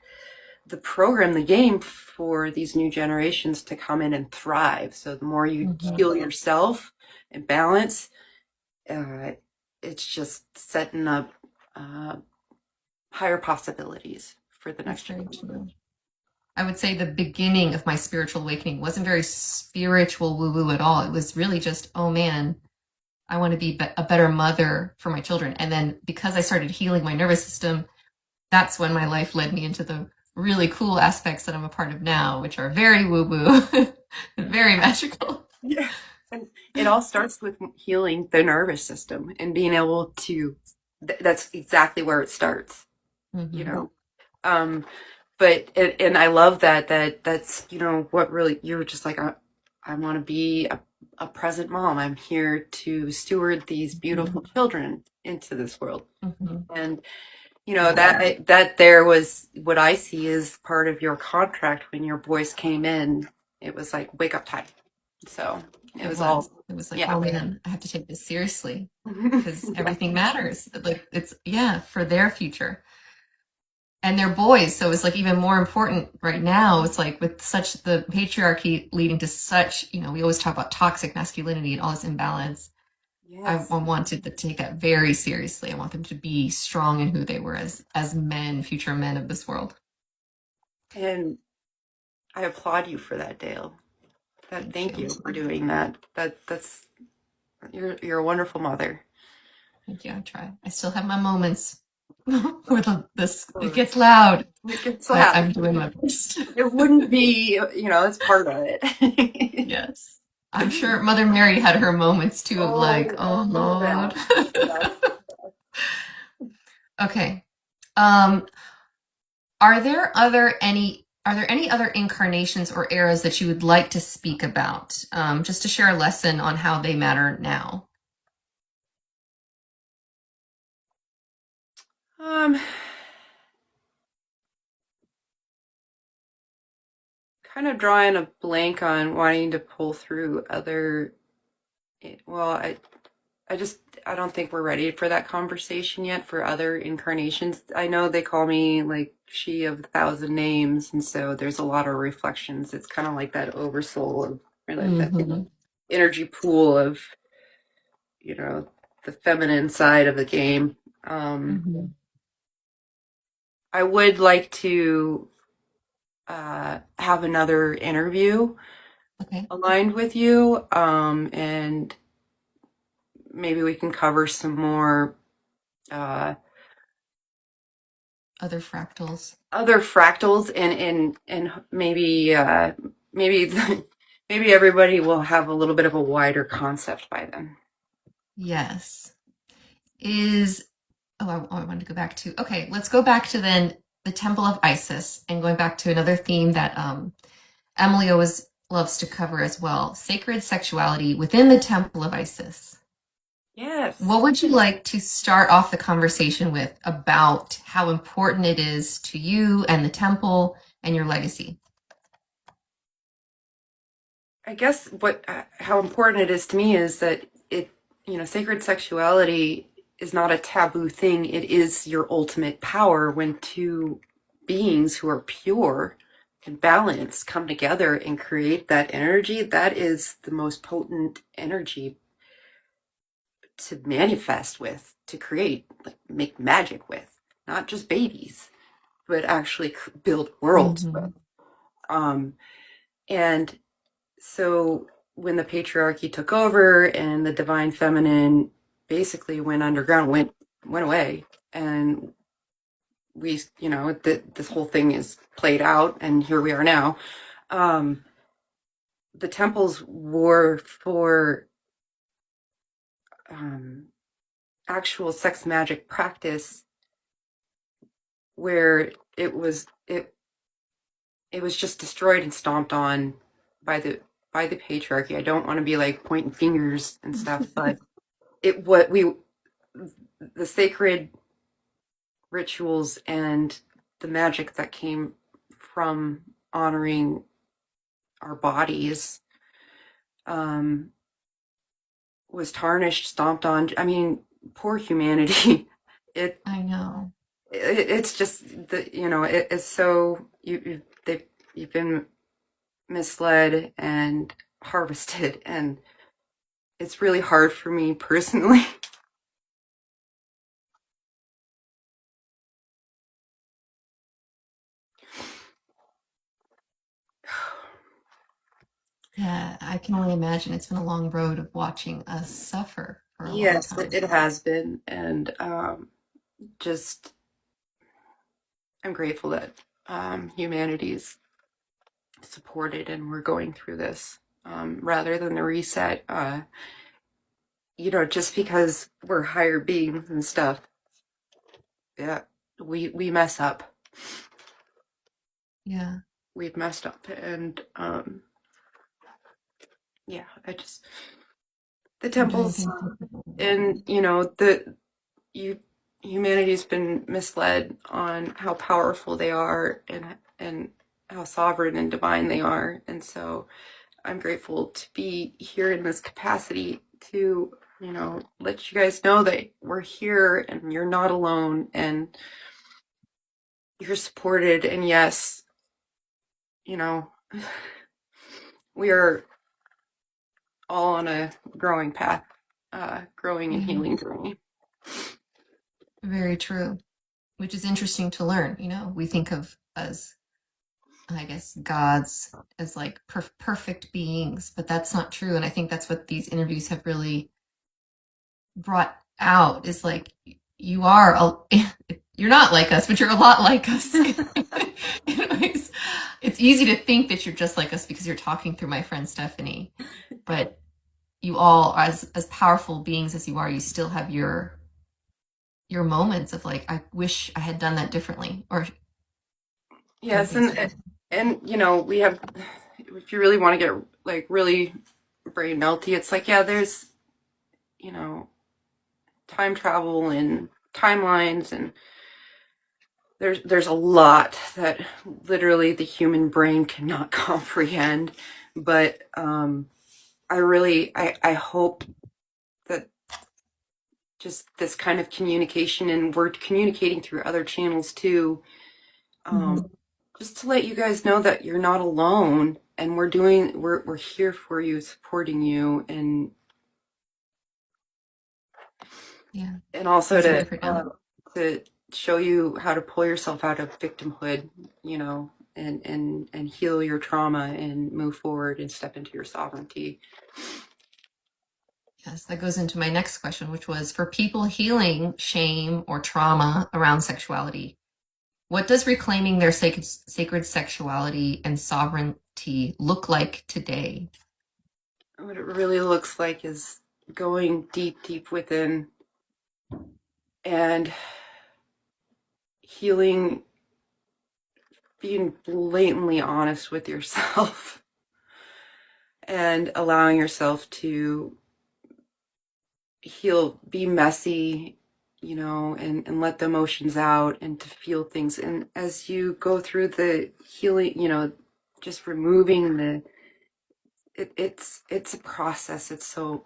the program, the game for these new generations to come in and thrive. So the more you Mhm. heal yourself and balance, uh, it's just setting up uh, higher possibilities for the That's next very generation. true. I would say the beginning of my spiritual awakening wasn't very spiritual woo woo at all. It was really just, oh man, I want to be a better mother for my children. And then because I started healing my nervous system, that's when my life led me into the really cool aspects that I'm a part of now, which are very woo woo and very magical. Yeah. And it all starts with healing the nervous system and being able to, that's exactly where it starts, you Hmm. know. Um, but and I love that's what really you're just like I want to be a present mom. I'm here to steward these beautiful children into this world. Hmm. And Yes. that there was what I see is part of your contract when your boys came in. It was like wake up time. So it It was all was. It was like, yeah. oh man, I have to take this seriously because everything matters. Like it's yeah, for their future. And they're boys, so it's like even more important right now. It's like with such the patriarchy leading to such, we always talk about toxic masculinity and all this imbalance. I Yes. wanted to take that very seriously. I want them to be strong in who they were as men, future men of this world. And I applaud you for that, Dale. That Thank thank you. you for doing that. That's you're a wonderful mother. Thank you. I try. I still have my moments where this it gets loud, It gets but loud. I'm doing my best. It wouldn't be, it's part of it. Yes. I'm sure Mother Mary had her moments too of like, Oh, oh so Lord. bad. Yes. Okay. Um, are there any other incarnations or eras that you would like to speak about? Just to share a lesson on how they matter now. Um, Kind of drawing a blank on wanting to pull through other. Well, I just I don't think we're ready for that conversation yet for other incarnations. I know they call me like she of a thousand names, and so there's a lot of reflections. It's kind of like that oversoul of or like that Mm-hmm. energy pool of you know the feminine side of the game. Mm-hmm. I would like to have another interview Okay. aligned with you, and maybe we can cover some more uh, Other fractals. other fractals, and maybe maybe maybe everybody will have a little bit of a wider concept by then. Yes. Is I wanted to go back to okay, let's go back to then the Temple of Isis and going back to another theme that Emily always loves to cover as well, sacred sexuality within the Temple of Isis. Yes. What would you like to start off the conversation with about how important it is to you and the temple and your legacy? I guess what how important it is to me is that sacred sexuality is not a taboo thing. It is your ultimate power when two beings who are pure and balanced come together and create that energy. That is the most potent energy to manifest with, to create, like make magic with, not just babies, but actually build worlds with. Mm-hmm. Um, and so when the patriarchy took over and the divine feminine basically went underground, went away, and this whole thing is played out, and here we are now. Um, the temples were for um, actual sex magic practice, where it was just destroyed and stomped on by the patriarchy. I don't want to be like pointing fingers and stuff, but it what we the sacred rituals and the magic that came from honoring our bodies um, was tarnished, stomped on. I mean, poor humanity. It I know. it's just the it's so you've been misled and harvested, and it's really hard for me personally. Yeah, I can only imagine it's been a long road of watching us suffer for a long Yes, time. it has been, and just I'm grateful that humanity's supported and we're going through this, rather than the reset. Just because we're higher beings and stuff, yeah, we mess up. Yeah, We've messed up, and yeah, I just the we're doing temples, things differently. and the you humanity's been misled on how powerful they are, and how sovereign and divine they are, and so I'm grateful to be here in this capacity to let you guys know that we're here and you're not alone, and you're supported, and yes, you know we are all on a growing path, growing and Yeah, healing journey. very true. Which is interesting to learn. We think of as, I guess, gods as like perfect beings, but that's not true. And I think that's what these interviews have really brought out is like you are you're not like us, but you're a lot like us. Anyways, it's easy to think that you're just like us because you're talking through my friend Stephanie, but you all, as powerful beings as you are, you still have your moments of like, I wish I had done that differently or done Yes, things and differently. we have. If you really want to get like really brain melty, it's like, yeah, there's you know time travel and timelines, and there's a lot that literally the human brain cannot comprehend. But I hope that just this kind of communication, and we're communicating through other channels too, Hmm. um, just to let you guys know that you're not alone, and we're here for you, supporting you, Yeah, and also easy to forget. to show you how to pull yourself out of victimhood, and heal your trauma and move forward and step into your sovereignty. Yes, that goes into my next question, which was for people healing shame or trauma around sexuality, what does reclaiming their sacred sexuality and sovereignty look like today? What it really looks like is going deep, deep within, and healing, being blatantly honest with yourself, and allowing yourself to heal, be messy, and let the emotions out, and to feel things. And as you go through the healing, just removing it's a process. It's so,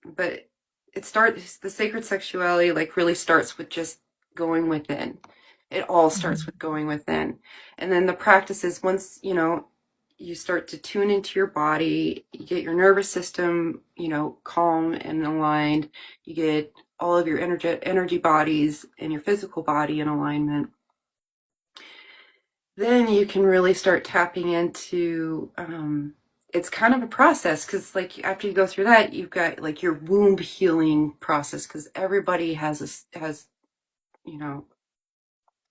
but the sacred sexuality like really starts with just going within. It all starts Mhm. with going within. And then the practices, once you start to tune into your body, you get your nervous system calm and aligned, you get all of your energy bodies and your physical body in alignment, then you can really start tapping into it's kind of a process, because like after you go through that, you've got like your womb healing process, because everybody has you know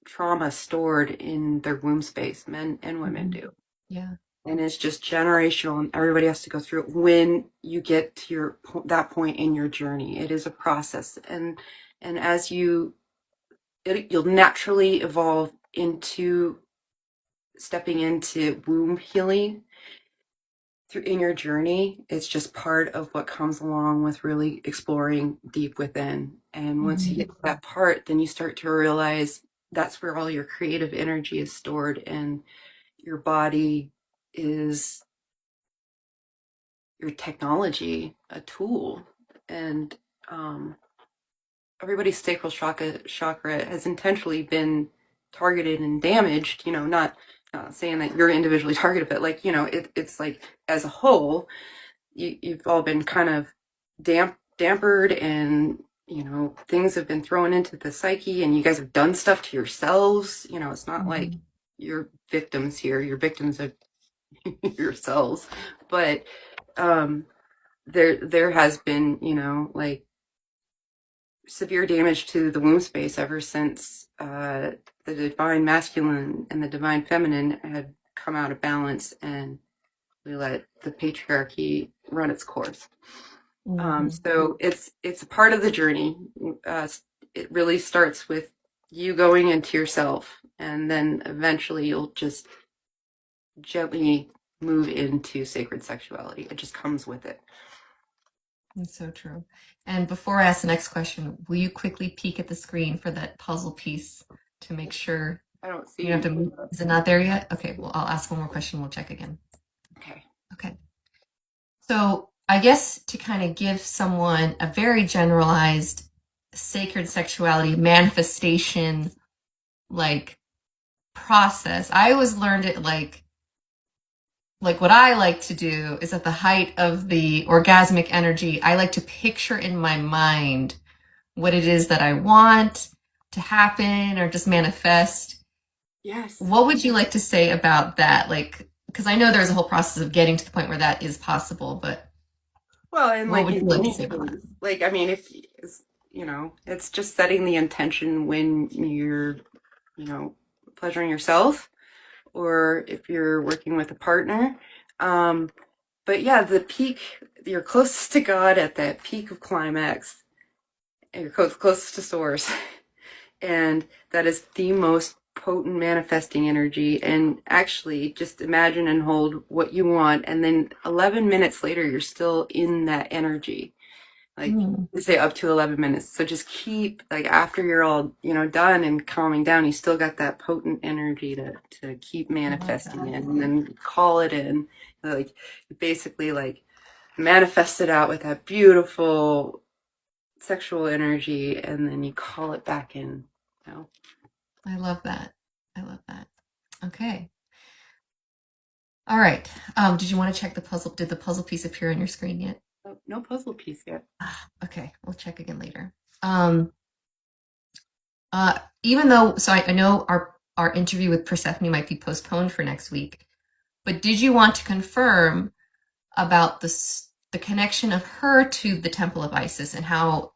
trauma stored in their womb space. Men and women Mhm. do, Yeah. and it's just generational, and everybody has to go through it. When you get to that point in your journey, it is a process, and as you'll naturally evolve into stepping into womb healing through in your journey. It's just part of what comes along with really exploring deep within. And once you Mhm. get to that part, then you start to realize that's where all your creative energy is stored, and your body is your technology, a tool. And everybody's sacral chakra has intentionally been targeted and damaged. Not saying that you're individually targeted, but like it's like as a whole, you've all been kind of dampered, and things have been thrown into the psyche, and you guys have done stuff to yourselves. It's not like Mhm. you're victims here. You're victims of yourselves, but um, there has been like severe damage to the womb space ever since the divine masculine and the divine feminine had come out of balance, and we let the patriarchy run its course. Mhm. So it's a part of the journey. Uh, it really starts with you going into yourself, and then eventually you'll just gently move into sacred sexuality. It just comes with it. That's so true. And before I ask the next question, will you quickly peek at the screen for that puzzle piece to make sure I don't you don't see. have to move? Is it not there yet? Okay, well, I'll ask one more question. We'll check again. Okay. Okay. So I guess to kind of give someone a very generalized sacred sexuality manifestation like process, I always learned it like what I like to do is at the height of the orgasmic energy, I like to picture in my mind what it is that I want to happen or just manifest. Yes. What would you like to say about that? Like, because I know there's a whole process of getting to the point where that is possible, but Well, and what like would in you like to say about that? anything, like I mean, if it's, it's just setting the intention when you're, you know, pleasuring yourself, or if you're working with a partner. Um, but yeah, the peak, you're closest to God at that peak of climax, and you're closest to source. And that is the most potent manifesting energy. And actually, just imagine and hold what you want. And then 11 minutes later, you're still in that energy. Like, Mm, say up to 11 minutes. So just keep, like, after you're all, done and calming down, you still got that potent energy to keep I love that. manifesting it, and then call it in. Like, basically, like, manifest it out with that beautiful sexual energy, and then you call it back in. You know? I love that. I love that. Okay. All right. Did you want to check the puzzle? Did the puzzle piece appear on your screen yet? Oh, no puzzle piece yet. Ah, okay, we'll check again later. Um, Even though, so I know our interview with Persephone might be postponed for next week, but did you want to confirm about the connection of her to the Temple of Isis and how,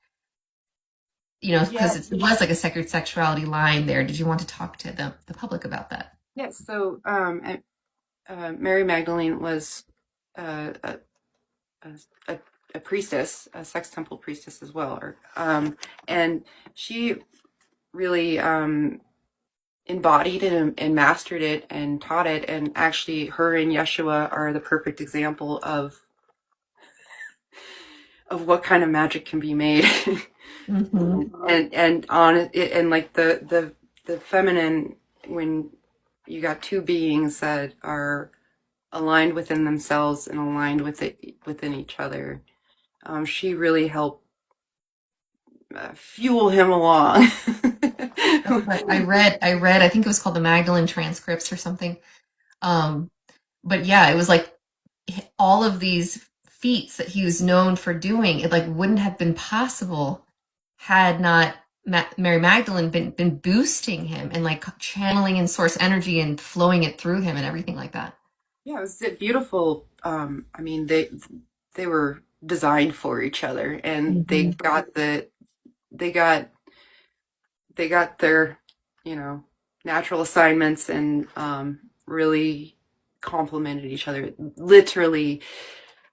because Yeah. it was like a sacred sexuality line there. Did you want to talk to the public about that? Yes. So, Mary Magdalene was a, a, a priestess, a sex temple priestess as well, and she really embodied it and mastered it and taught it. And actually, her and Yeshua are the perfect example of what kind of magic can be made. Mm-hmm. And on it, and like the feminine, when you got two beings that are aligned within themselves and aligned within each other, she really helped fuel him along. That's what I read, I think it was called the Magdalene transcripts or something. Um, but yeah, it was like all of these feats that he was known for doing, it like wouldn't have been possible had not Mary Magdalene been boosting him and like channeling in source energy and flowing it through him and everything like that. Yeah, it was beautiful. I mean, they were designed for each other, and Hmm. they got they got their natural assignments, and really complemented each other. Literally,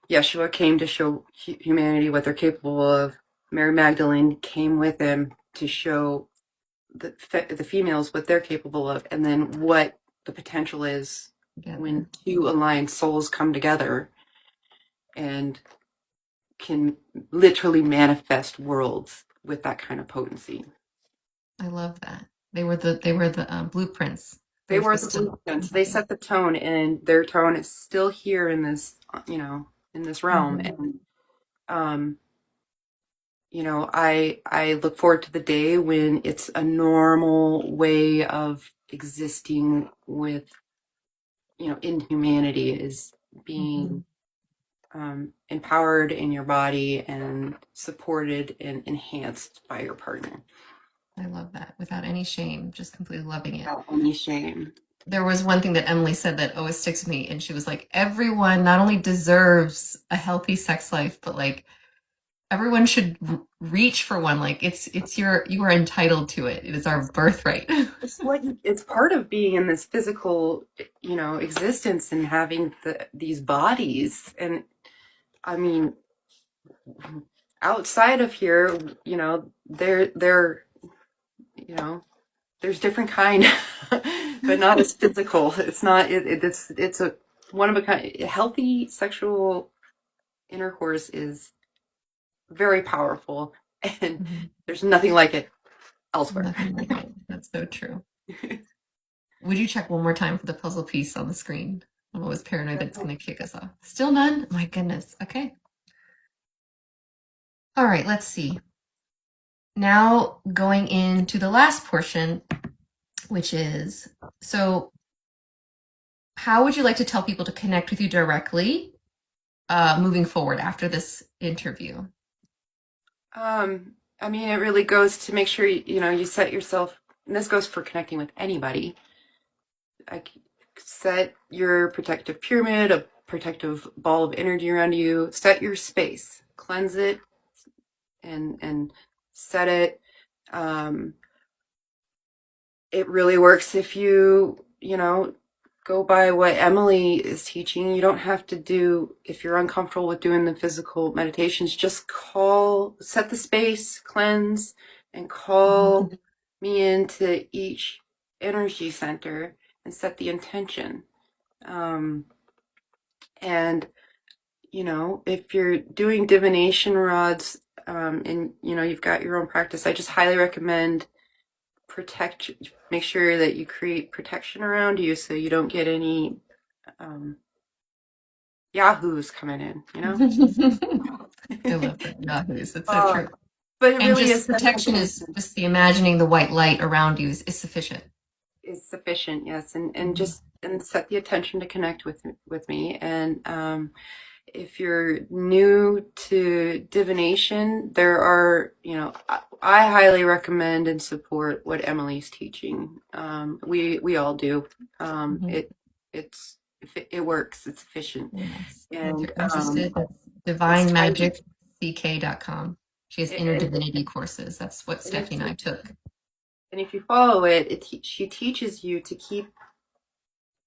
Yeshua came to show humanity what they're capable of. Mary Magdalene came with him to show the females what they're capable of, and then what the potential is when Together. two aligned souls come together and can literally manifest worlds with that kind of potency. I love that. They were the blueprints. They They were were supposed the to. blueprints. They set the tone, and their tone is still here in this, in this realm. Mhm. And um, I look forward to the day when it's a normal way of existing with, in humanity is Mhm. being empowered in your body and supported and enhanced by your partner I love that. Without any shame, just completely loving it. without any shame. There was one thing that Emily said that always sticks with me, and she was like, everyone not only deserves a healthy sex life, but like everyone should reach for one. Like you are entitled to it. It is our birthright. It's part of being in this physical, existence and having these bodies. And I mean, outside of here, you know, there's different kind, but not as physical. It's not. It's a one of a kind. Healthy sexual intercourse is very powerful, and Mhm. there's nothing like it elsewhere. Nothing like it. That's so true. Would you check one more time for the puzzle piece on the screen? I'm always paranoid that it's going to kick us off. Still none? My goodness. Okay. All right, let's see. Now going into the last portion, which is so how would you like to tell people to connect with you directly moving forward after this interview? I mean, it really goes to make sure you set yourself, and this goes for connecting with anybody. I set your protective pyramid, a protective ball of energy around you. Set your space, cleanse it, and set it. Um, it really works if you go by what Emily is teaching. You don't have to do, if you're uncomfortable with doing the physical meditations, just set the space, cleanse, and call me into each energy center and set the intention. Um, and, if you're doing divination rods, and, you've got your own practice, I just highly recommend protect make sure that you create protection around you so you don't get any um, yahoos coming in. I love that. Yahoos. It's so uh, true. but it And really just is setting protection is intention just the imagining the white light around you is sufficient. is sufficient, yes, and Mhm. just and set the attention to connect with me. And if you're new to divination, there are, I highly recommend and support what Emily's teaching. We all do. Mhm. It works. It's efficient, Yes. And if and you're interested, that's it's time. divinemagicck.com. She has inner And, divinity courses. That's what and if Stephanie and I took. you follow she teaches you to keep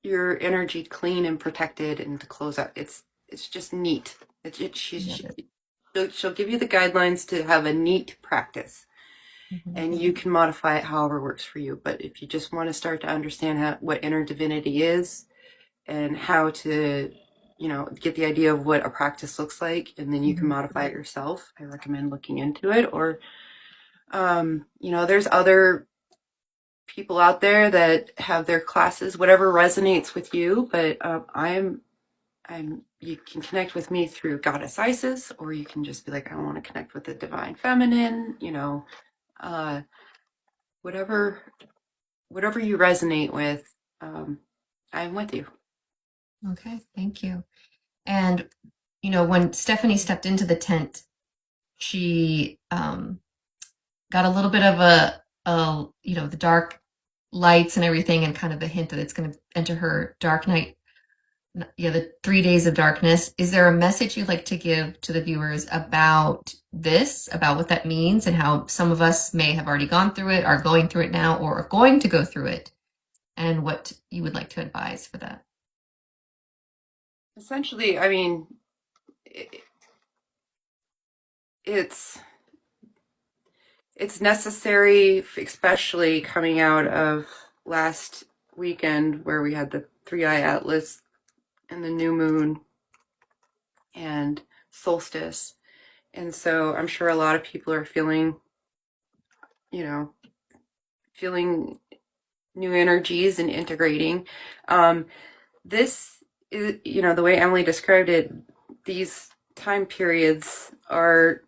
your energy clean and protected and to close out. It's just neat. Love it. She'll give you the guidelines to have a neat practice, Mhm. and you can modify it however works for you. But if you just want to start to understand what inner divinity is and how to, get the idea of what a practice looks like, and then you can Mhm. modify it yourself, I recommend looking into it. Or, there's other people out there that have their classes, whatever resonates with you. But you can connect with me through Goddess Isis, or you can just be like, I want to connect with the Divine Feminine, uh, whatever you resonate with, um, I'm with you. Okay, thank you. And when Stephanie stepped into the tent, she got a little bit of the dark lights and everything, and kind of a hint that it's going to enter her dark night. Yeah, the 3 days of darkness. Is there a message you'd like to give to the viewers about this, about what that means, and how some of us may have already gone through it, are going through it now, or are going to go through it, and what you would like to advise for that? Essentially, I mean, it's it's necessary, especially coming out of last weekend where we had the Three Eye Atlas and the new moon and solstice. And so I'm sure a lot of people are you know, feeling new energies and integrating. Um, this is, the way Emily described it, these time periods are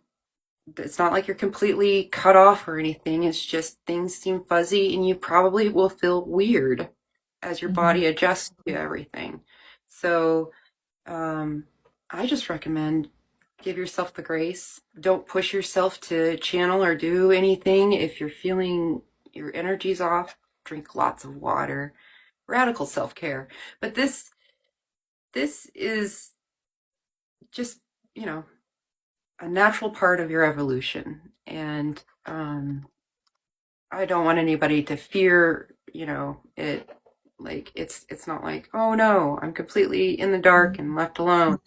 it's not like you're completely cut off or anything. It's just things seem fuzzy and you probably will feel weird as your Hmm. body adjusts to everything. So, I just recommend give yourself the grace. Don't push yourself to channel or do anything. If you're feeling your energy's off, drink lots of water. Radical self-care. But this is just, you know, a natural part of your evolution. And I don't want anybody to fear, it like it's not like, oh no, I'm completely in the dark and left alone.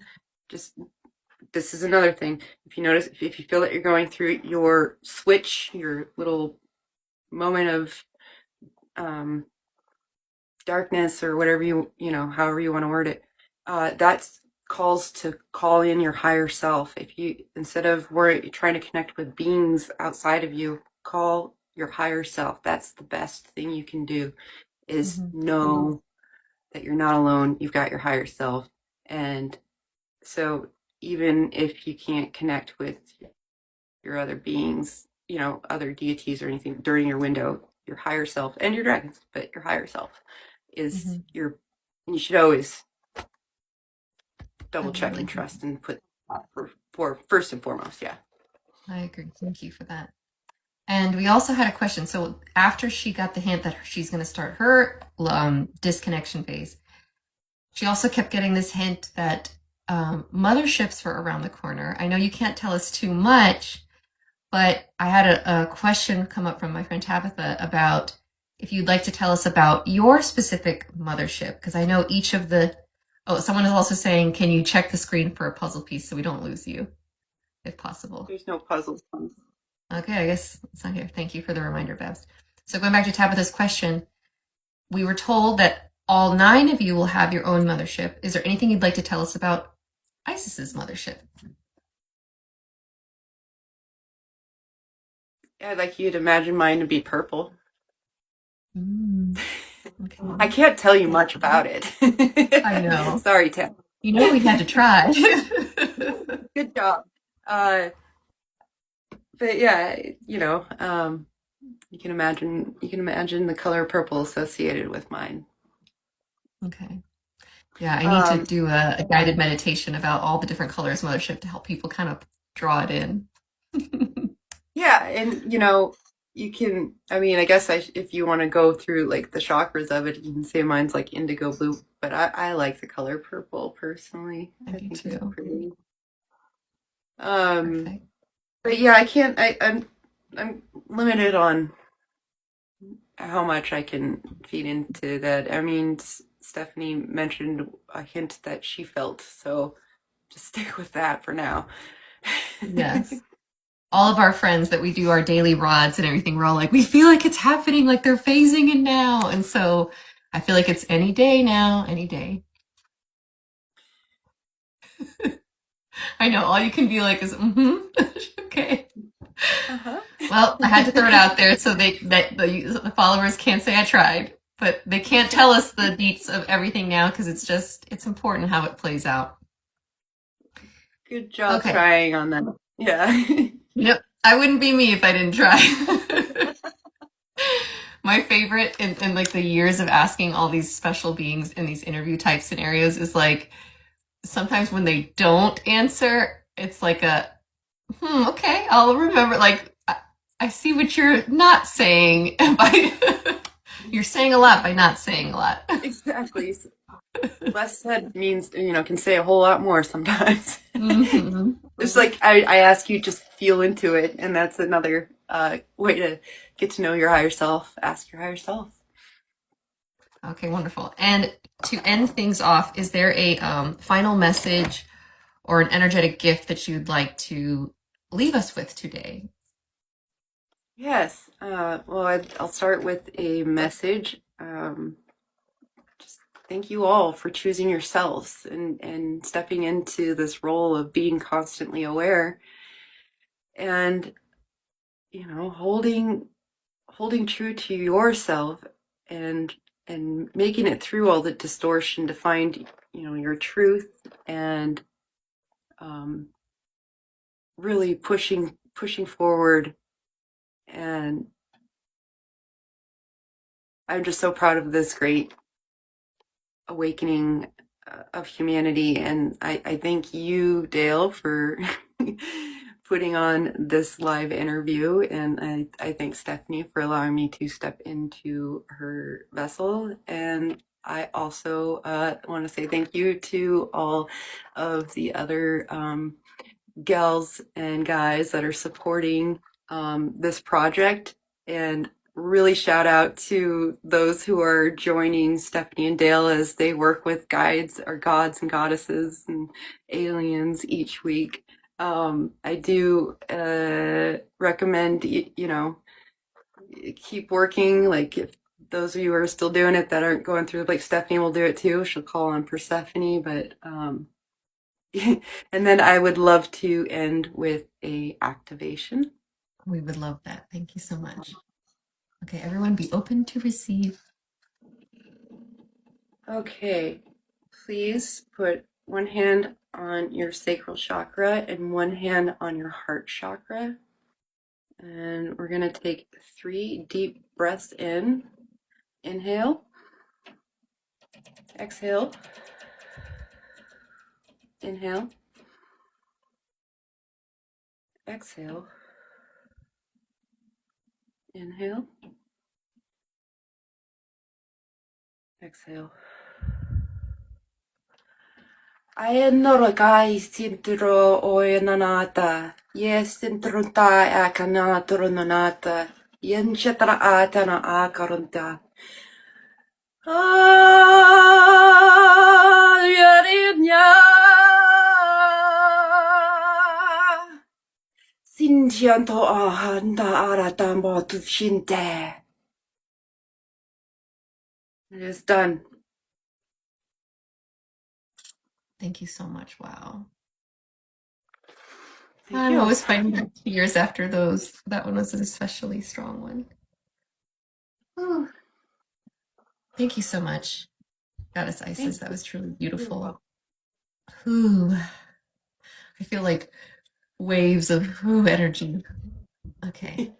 Just this is another thing. If you notice, if you feel that you're going through your switch, your little moment of um, darkness or whatever however you want to word it, that's calls to call in your higher self. If you, instead of trying to connect with beings outside of you, call your higher self. That's the best thing you can do, is Hmm. know that you're not alone. You've got your higher self. And so even if you can't connect with your other beings, other deities or anything during your window, your higher self and your dragons, but your higher self is Hmm. you should always I double check really and agree. trust and put for first and foremost. Yeah. I agree. Thank you for that. And we also had a question. So after she got the hint that she's going to start her disconnection phase, she also kept getting this hint that motherships were around the corner. I know you can't tell us too much, but I had a question come up from my friend Tabitha about if you'd like to tell us about your specific mothership, because I know each of the. Oh, someone is also saying, can you check the screen for a puzzle piece so we don't lose you, if possible? There's no puzzles. Okay, I guess it's not here. Thank you for the reminder, Babs. So going back to Tabitha's question, we were told that all 9 of you will have your own mothership. Is there anything you'd like to tell us about Isis's mothership? Yeah, I'd like you to imagine mine to be purple. Mm, okay. I can't tell you much about I it. know. Sorry, Tim. You know we had to try. Good job. Uh, but yeah, you can imagine the color purple associated with mine. Okay. Yeah, I need to Um, do a guided meditation about all the different colors mothership to help people kind of draw it in. yeah, and you can. I mean, I guess if you want to go through like the chakras of it, you can say mine's like indigo blue, but I like the color purple personally. I I do think it's too. pretty. Um, Perfect. but yeah, I can't. I'm limited on how much I can feed into that. I mean, Stephanie mentioned a hint that she felt, so just stick with that for now. Yes. All of our friends that we do our daily rods and everything, we're all like, we feel like it's happening, like they're phasing in now. And so I feel like it's any day now, any day. I know all you can be like is, okay. Uh-huh. Well, I had to throw it out there so the followers can't say I tried, but they can't tell us the beats of everything now because it's important how it plays out. Good job Okay. trying on that. Yeah. Yep. I wouldn't be me if I didn't try. My favorite in like the years of asking all these special beings in these interview type scenarios is like sometimes when they don't answer, it's like okay, I'll remember. Like, I see what you're not saying by you're saying a lot by not saying a lot. Exactly. Less said means, can say a whole lot more sometimes. Hmm. It's like I ask you just feel into it, and that's another way to get to know your higher self. Ask your higher self. Okay, wonderful. And to end things off, is there a final message or an energetic gift that you'd like to leave us with today? Yes. Well, I'll start with a message. Just thank you all for choosing yourselves and stepping into this role of being constantly aware and holding true to yourself and making it through all the distortion to find your truth and um, really pushing forward. And I'm just so proud of this great awakening of humanity. And I thank you, Dale, for putting on this live interview. And I thank Stephanie for allowing me to step into her vessel. And I also want to say thank you to all of the other gals and guys that are supporting this project. And really shout out to those who are joining Stephanie and Dale as they work with guides or gods and goddesses and aliens each week. I do recommend, keep working. Like, if those of you who are still doing it that aren't going through, like Stephanie will do it too. She'll call on Persephone, but and then I would love to end with a activation. We would love that. Thank you so much. Okay, everyone be open to receive. Okay, please put one hand on your sacral chakra and one hand on your heart chakra. And we're going to take 3 deep breaths in. Inhale, exhale, inhale, exhale, inhale, exhale. Aenorokai sintro oenanata. Yes, sintrunta akanatro nanata. Yenchatra atana akaronta. Yarinya. Sintianto ahanda aratambo tushinte. It is done. Thank you so much. Wow. Thank I'm you. always finding my tears after those. That one was an especially strong one. Oh, thank you so much, Goddess Isis. That was truly beautiful. Ooh, I feel like waves of energy. Okay.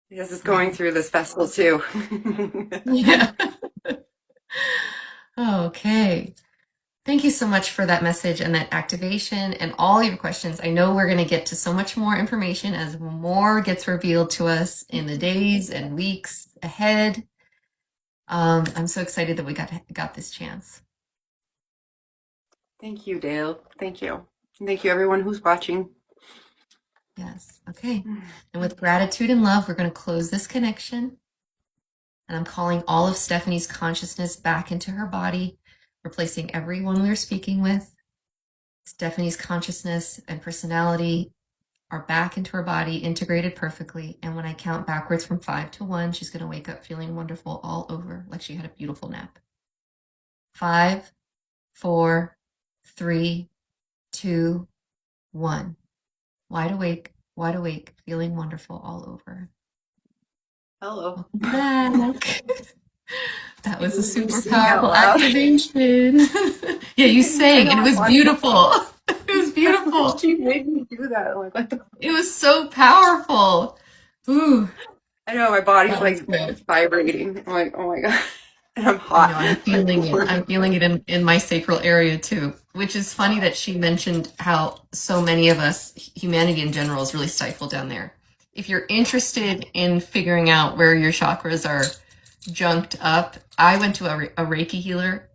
Yes, it's going through this festival too. Yeah. Okay. Thank you so much for that message and that activation and all your questions. I know we're going to get to so much more information as more gets revealed to us in the days and weeks ahead. I'm so excited that we got this chance. Thank you, Dale. Thank you. And thank you, everyone who's watching. Yes. Okay. And with gratitude and love, we're going to close this connection. And I'm calling all of Stephanie's consciousness back into her body, replacing everyone we were speaking with. Stephanie's consciousness and personality are back into her body, integrated perfectly. And when I count backwards from 5 to 1, she's going to wake up feeling wonderful all over, like she had a beautiful nap. 5, 4, 3, 2, 1. Wide awake, feeling wonderful all over. Hello. Welcome back. That was a super Sing out powerful loud. activation. Yeah, you sang, and it was beautiful. It was beautiful. She made me do that. I'm like, what the? It was so powerful. Ooh, I know my body's that was like good. vibrating. I'm like, oh my god, and I'm I hot. know, I'm feeling it. I'm feeling it in my sacral area too, which is funny that she mentioned how so many of us, humanity in general, is really stifled down there. If you're interested in figuring out where your chakras are junked up, I went to a Reiki healer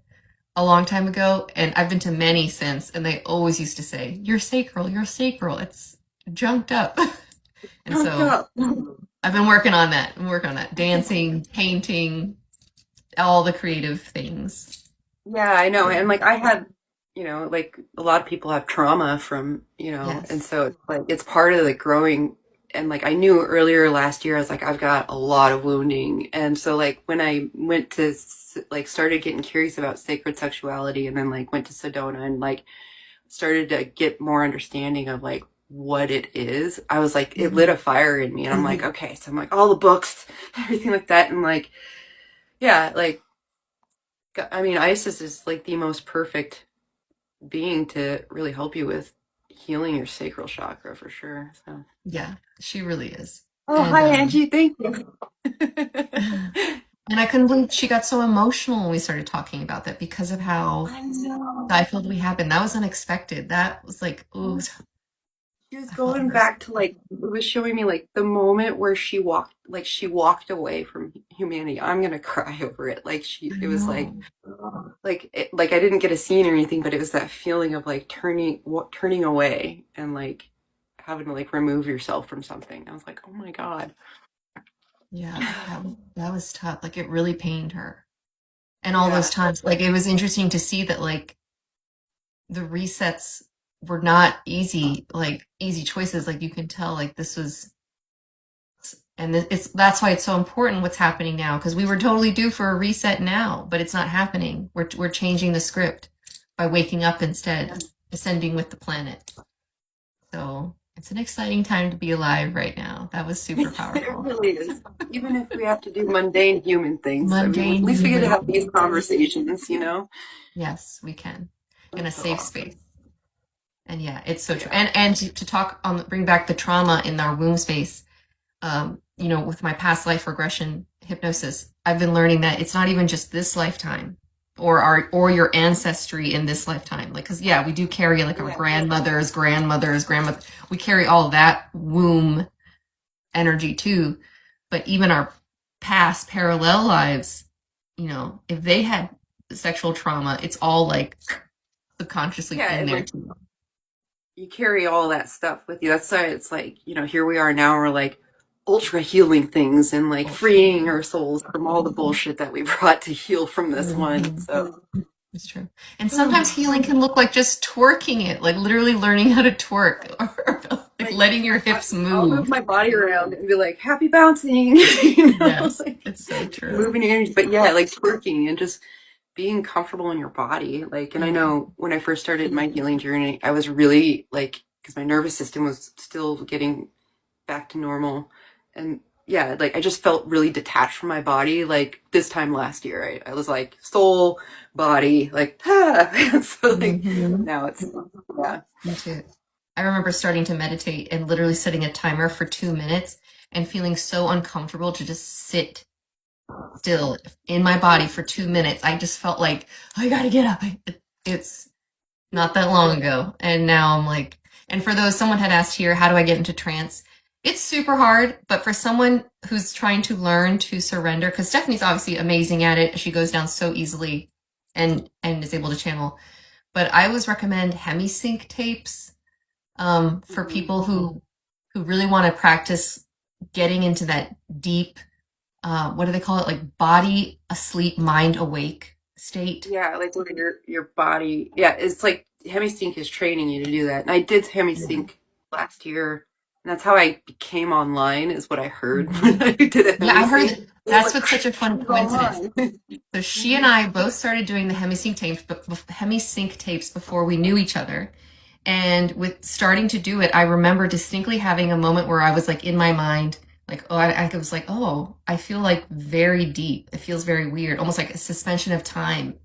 a long time ago, and I've been to many since, and they always used to say, you're sacral, it's junked up. And so I've been working on that. Dancing, painting, all the creative things. Yeah, I know. And like I had, like a lot of people have trauma from, and Yes. so it's like it's part of the growing. And like I knew earlier last year, I was like, I've got a lot of wounding. And so like when I went to like started getting curious about sacred sexuality and then like went to Sedona and like started to get more understanding of like what it is, I was like, it lit a fire in me. And I'm like, okay, so I'm like all the books, everything like that. And like, yeah, like, I mean, Isis is like the most perfect being to really help you with healing your sacral chakra for sure. So. Yeah, she really is. Oh, And hi, Angie. Thank you. and I couldn't believe she got so emotional when we started talking about that because of how I know. stifled we have been. That was unexpected. That was like, ooh, She was I felt going her. back to like it was showing me like the moment where she walked away from humanity. I'm gonna cry over it. Like I it was like know. like I didn't get a scene or anything, but it was that feeling of like turning away and like having to like remove yourself from something. I was like, oh my God. Yeah, that was tough. Like it really pained her. And all those Yeah. times, like it was interesting to see that like the resets were not easy, like easy choices. Like you can tell, like this was, and it's that's why it's so important what's happening now because we were totally due for a reset now, but it's not happening. We're changing the script by waking up instead, ascending with the planet. So it's an exciting time to be alive right now. That was super It powerful. really is. Even if we have to do mundane human things, I mean, at Mundane least we get to human. have these conversations. Yes, we can. In a safe space. And yeah, it's so true. Yeah. And to talk on bring back the trauma in our womb space, with my past life regression hypnosis, I've been learning that it's not even just this lifetime or your ancestry in this lifetime. Like, cause yeah, we do carry like our Yeah. grandmother. We carry all that womb energy too. But even our past parallel lives, if they had sexual trauma, it's all like subconsciously Yeah, in and there like too. you carry all that stuff with you. That's why it's like, here we are now, we're like ultra healing things and like freeing our souls from all the bullshit that we brought to heal from this one. Mhm. So It's true. And sometimes healing can look like just twerking it, like literally learning how to twerk or like like letting your hips I'll move move. my body around and be like, happy bouncing, Yes, like it's so true. moving your energy. But yeah, like twerking and just being comfortable in your body. Like, and I Yeah. know when I first started my healing journey, I was really like, because my nervous system was still getting back to normal. And yeah, like I just felt really detached from my body. Like this time last year, I was like soul, body, like, so like Hmm. now it's, yeah. Me too. I remember starting to meditate and literally setting a timer for 2 minutes and feeling so uncomfortable to just sit still in my body for 2 minutes. I just felt like I gotta get up. It's not that long ago. And now I'm like, and for those, someone had asked here, how do I get into trance? It's super hard, but for someone who's trying to learn to surrender, because Stephanie's obviously amazing at it, she goes down so easily and is able to channel. But I always recommend hemisync tapes for people who really want to practice getting into that deep, what do they call it? Like body asleep, mind awake state. Yeah, like where your body, yeah, it's like HemiSync is training you to do that. And I did Yeah. HemiSync last year, and that's how I became online, is what I heard when Mhm. I did a Yeah, I HemiSync. heard It was that's like, what's such a fun she's coincidence. online. So she and I both started doing the hemisync tapes before we knew each other. And with starting to do it, I remember distinctly having a moment where I was like in my mind, like, oh, I was like, oh, I feel like very deep. It feels very weird, almost like a suspension of time.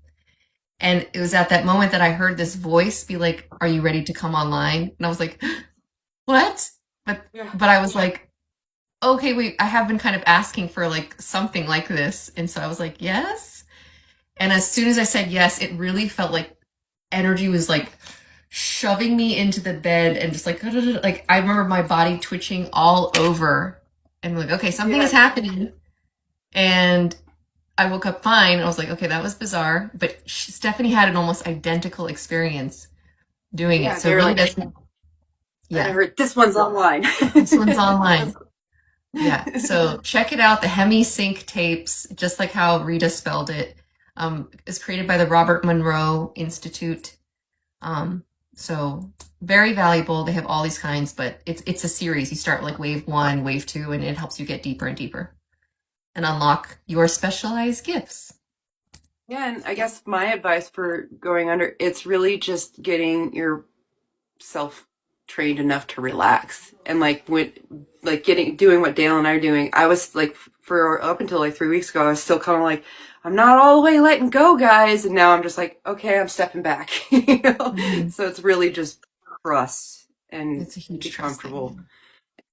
And it was at that moment that I heard this voice be like, "Are you ready to come online?" And I was like, "What?" But Yeah. but I was like, "Okay, wait, I have been kind of asking for like something like this." And so I was like, "Yes." And as soon as I said yes, it really felt like energy was like shoving me into the bed and just like like I remember my body twitching all over and like, "Okay, something is Yeah. happening." And I woke up fine. I was like, okay, that was bizarre. But Stephanie had an almost identical experience doing it. Yeah, So it they're really like, doesn't, and I yeah, heard this one's online. this one's online. Yeah. So check it out. The Hemi Sync tapes, just like how Rita spelled it, is created by the Robert Monroe Institute. Um, so very valuable. They have all these kinds, but it's a series. You start like wave one, wave two, and it helps you get deeper and deeper and unlock your specialized gifts. Yeah, and I guess my advice for going under, it's really just getting yourself trained enough to relax. And like when like doing what Dale and I are doing, I was like for up until like 3 weeks ago, I was still kind of like, I'm not all the way letting go, guys. And now I'm just like, okay, I'm stepping back. Mhm. So it's really just trust and It's a make huge you trust comfortable. thing.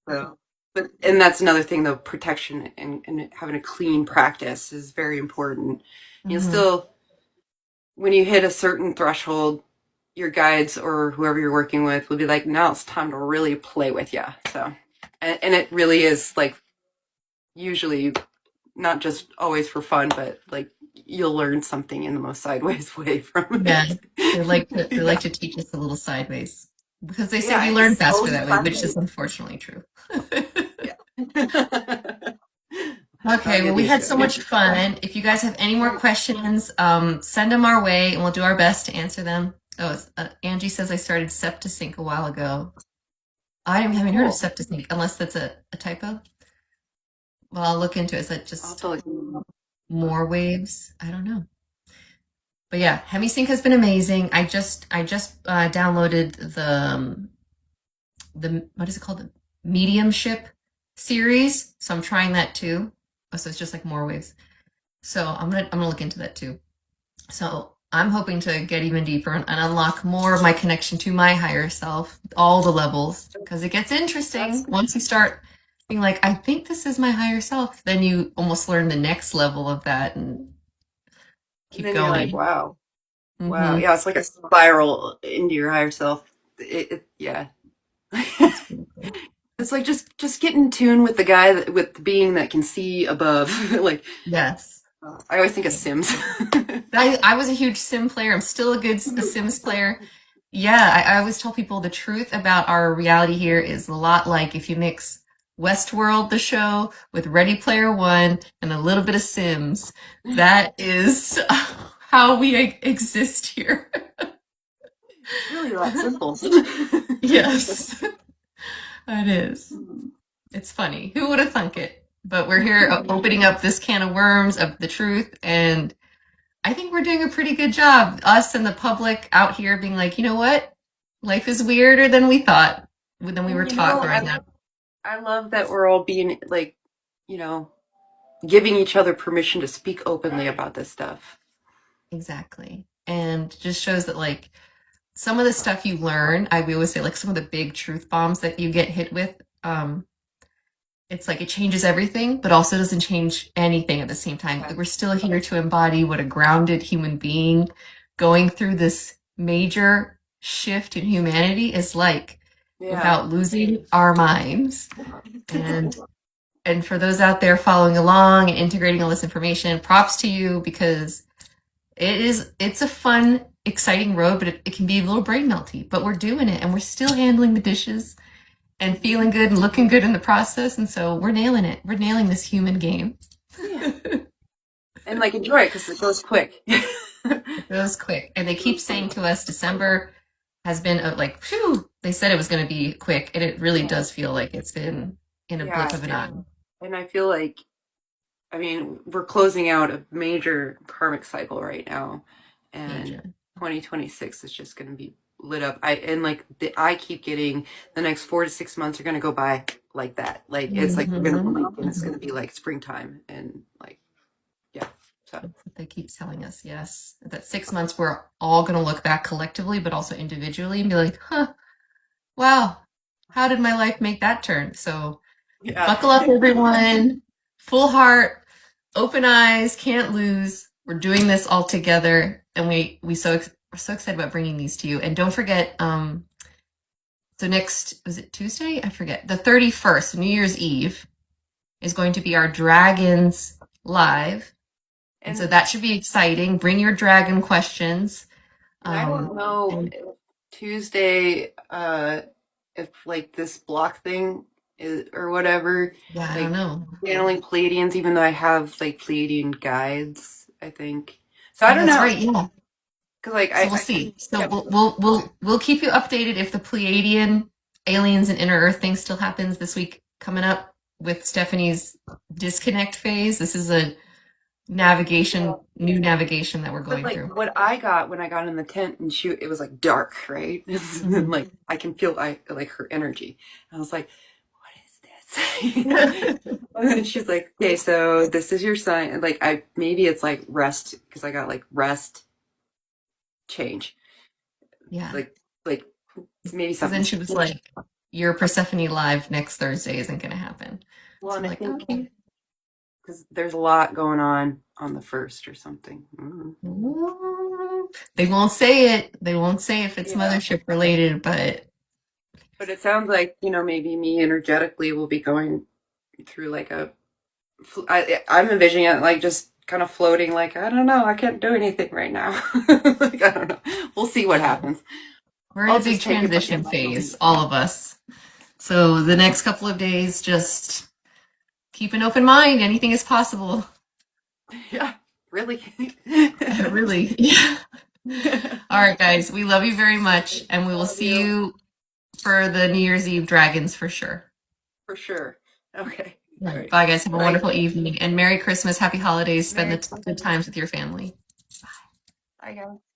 So, but and that's another thing though, protection and having a clean practice is very important. You'll Hmm. still, when you hit a certain threshold, your guides or whoever you're working with will be like, now it's time to really play with you. So, and it really is like usually not just always for fun, but like you'll learn something in the most sideways way from Yeah, it. they like Yeah. to teach us a little sideways because they say Yeah, we and learn it's so faster that way, which is fun. unfortunately true. Yeah. I'll Okay, well, get we used had to so much it. fun. If you guys have any more questions, send them our way and we'll do our best to answer them. Oh, Angie says I started Septisync a while ago. I Oh, haven't heard of cool. Septisync unless that's a typo. Well, I'll look into it. Is that I'll have just to look. more waves? I don't know. But yeah, HemiSync has been amazing. I just downloaded the what is it called, the mediumship series, so I'm trying that too. Oh, so it's just like more waves. So I'm gonna look into that too. So I'm hoping to get even deeper and unlock more of my connection to my higher self, all the levels, because it gets That's interesting once you start being like, I think this is my higher self. Then you almost learn the next level of that and and keep then you're like, going. wow, wow, Hmm. yeah, it's like a spiral into your higher self. Yeah, It's pretty cool. it's like just get in tune with the guy that, with the being that can see above. Like Yes. I always think of Sims. I was a huge Sim player. I'm still a Sims player. Yeah, I always tell people the truth about our reality here is a lot like if you mix Westworld, the show, with Ready Player One and a little bit of Sims. That is how we exist here. It's really that simple. Yes, it is. It's funny. Who would have thunk it? But we're here opening up this can of worms of the truth, and I think we're doing a pretty good job. Us and the public out here being like, you know what? Life is weirder than we thought, than we were And taught growing up. I love that we're all being like, you know, giving each other permission to speak openly about this stuff. Exactly. And just shows that like some of the stuff you learn, we always say like some of the big truth bombs that you get hit with, um, it's like it changes everything, but also doesn't change anything at the same time. Yeah. We're still here to embody what a grounded human being going through this major shift in humanity is like Yeah. without losing our minds. And and for those out there following along and integrating all this information, props to you because it's a fun, exciting road, but it can be a little brain melty. But we're doing it and we're still handling the dishes and feeling good and looking good in the process. And so we're nailing it. We're nailing this human game. Yeah. And like enjoy it because it goes quick. It goes quick. And they keep saying to us December has been like, phew, they said it was going to be quick. And it really does feel like it's been in a blip Yeah. of an eye. And I feel like, I mean, we're closing out a major karmic cycle right now, and Major. 2026 is just going to be lit up. I keep getting the next 4 to 6 months are going to go by like that. Like it's like we're going to blink and it's Mhm. going to be like springtime and like yeah. So That's what they keep telling us, yes. That 6 months we're all going to look back collectively, but also individually and be like, huh, wow, how did my life make that turn? So yeah. buckle up, everyone. Full heart, open eyes, can't lose. We're doing this all together, and we're so excited about bringing these to you. And don't forget, so next was it Tuesday? I forget. The 31st, New Year's Eve, is going to be our Dragons Live. And so And that should be exciting. Bring your dragon questions. and I don't know And if Tuesday if like this block thing is or whatever yeah, I don't like know. channeling Pleiadians even though I have like Pleiadian guides I think so I Oh, don't that's know right. Yeah. because like So we'll I see. So yeah, we'll keep you updated if the Pleiadian aliens and inner Earth thing still happens this week coming up with Stephanie's disconnect phase. This is a new navigation that we're but going like through. what I got when I got in the tent and she it was like dark right and Mhm. like I can feel I like her energy I was like what is this and then she's like okay so this is your sign and like I maybe it's like rest because I got like rest change Yeah. like like maybe Because then something's she was like, your Persephone Live next Thursday isn't going to happen. well, So and we're I like, think okay. because there's a lot going on the first or something. Ooh. They won't say it. They won't say if it's Yeah, mothership related, but but it sounds like maybe me energetically will be going through like I'm envisioning it like just kind of floating, like I don't know, I can't do anything right now. Like I don't know. We'll see what yeah, happens. we're in a I'll big just take it transition by going phase, with it. all of us. So the next couple of days, just keep an open mind. Anything is possible. Yeah, really. Really. Yeah. All right, guys. We love you very much, and we will Love see you you for the New Year's Eve dragons for sure. for sure. Okay. All Right. right. Bye, guys. Have a Bye. wonderful evening and Merry Christmas. Happy holidays. Spend the Merry good Christmas. times with your family. Bye, guys.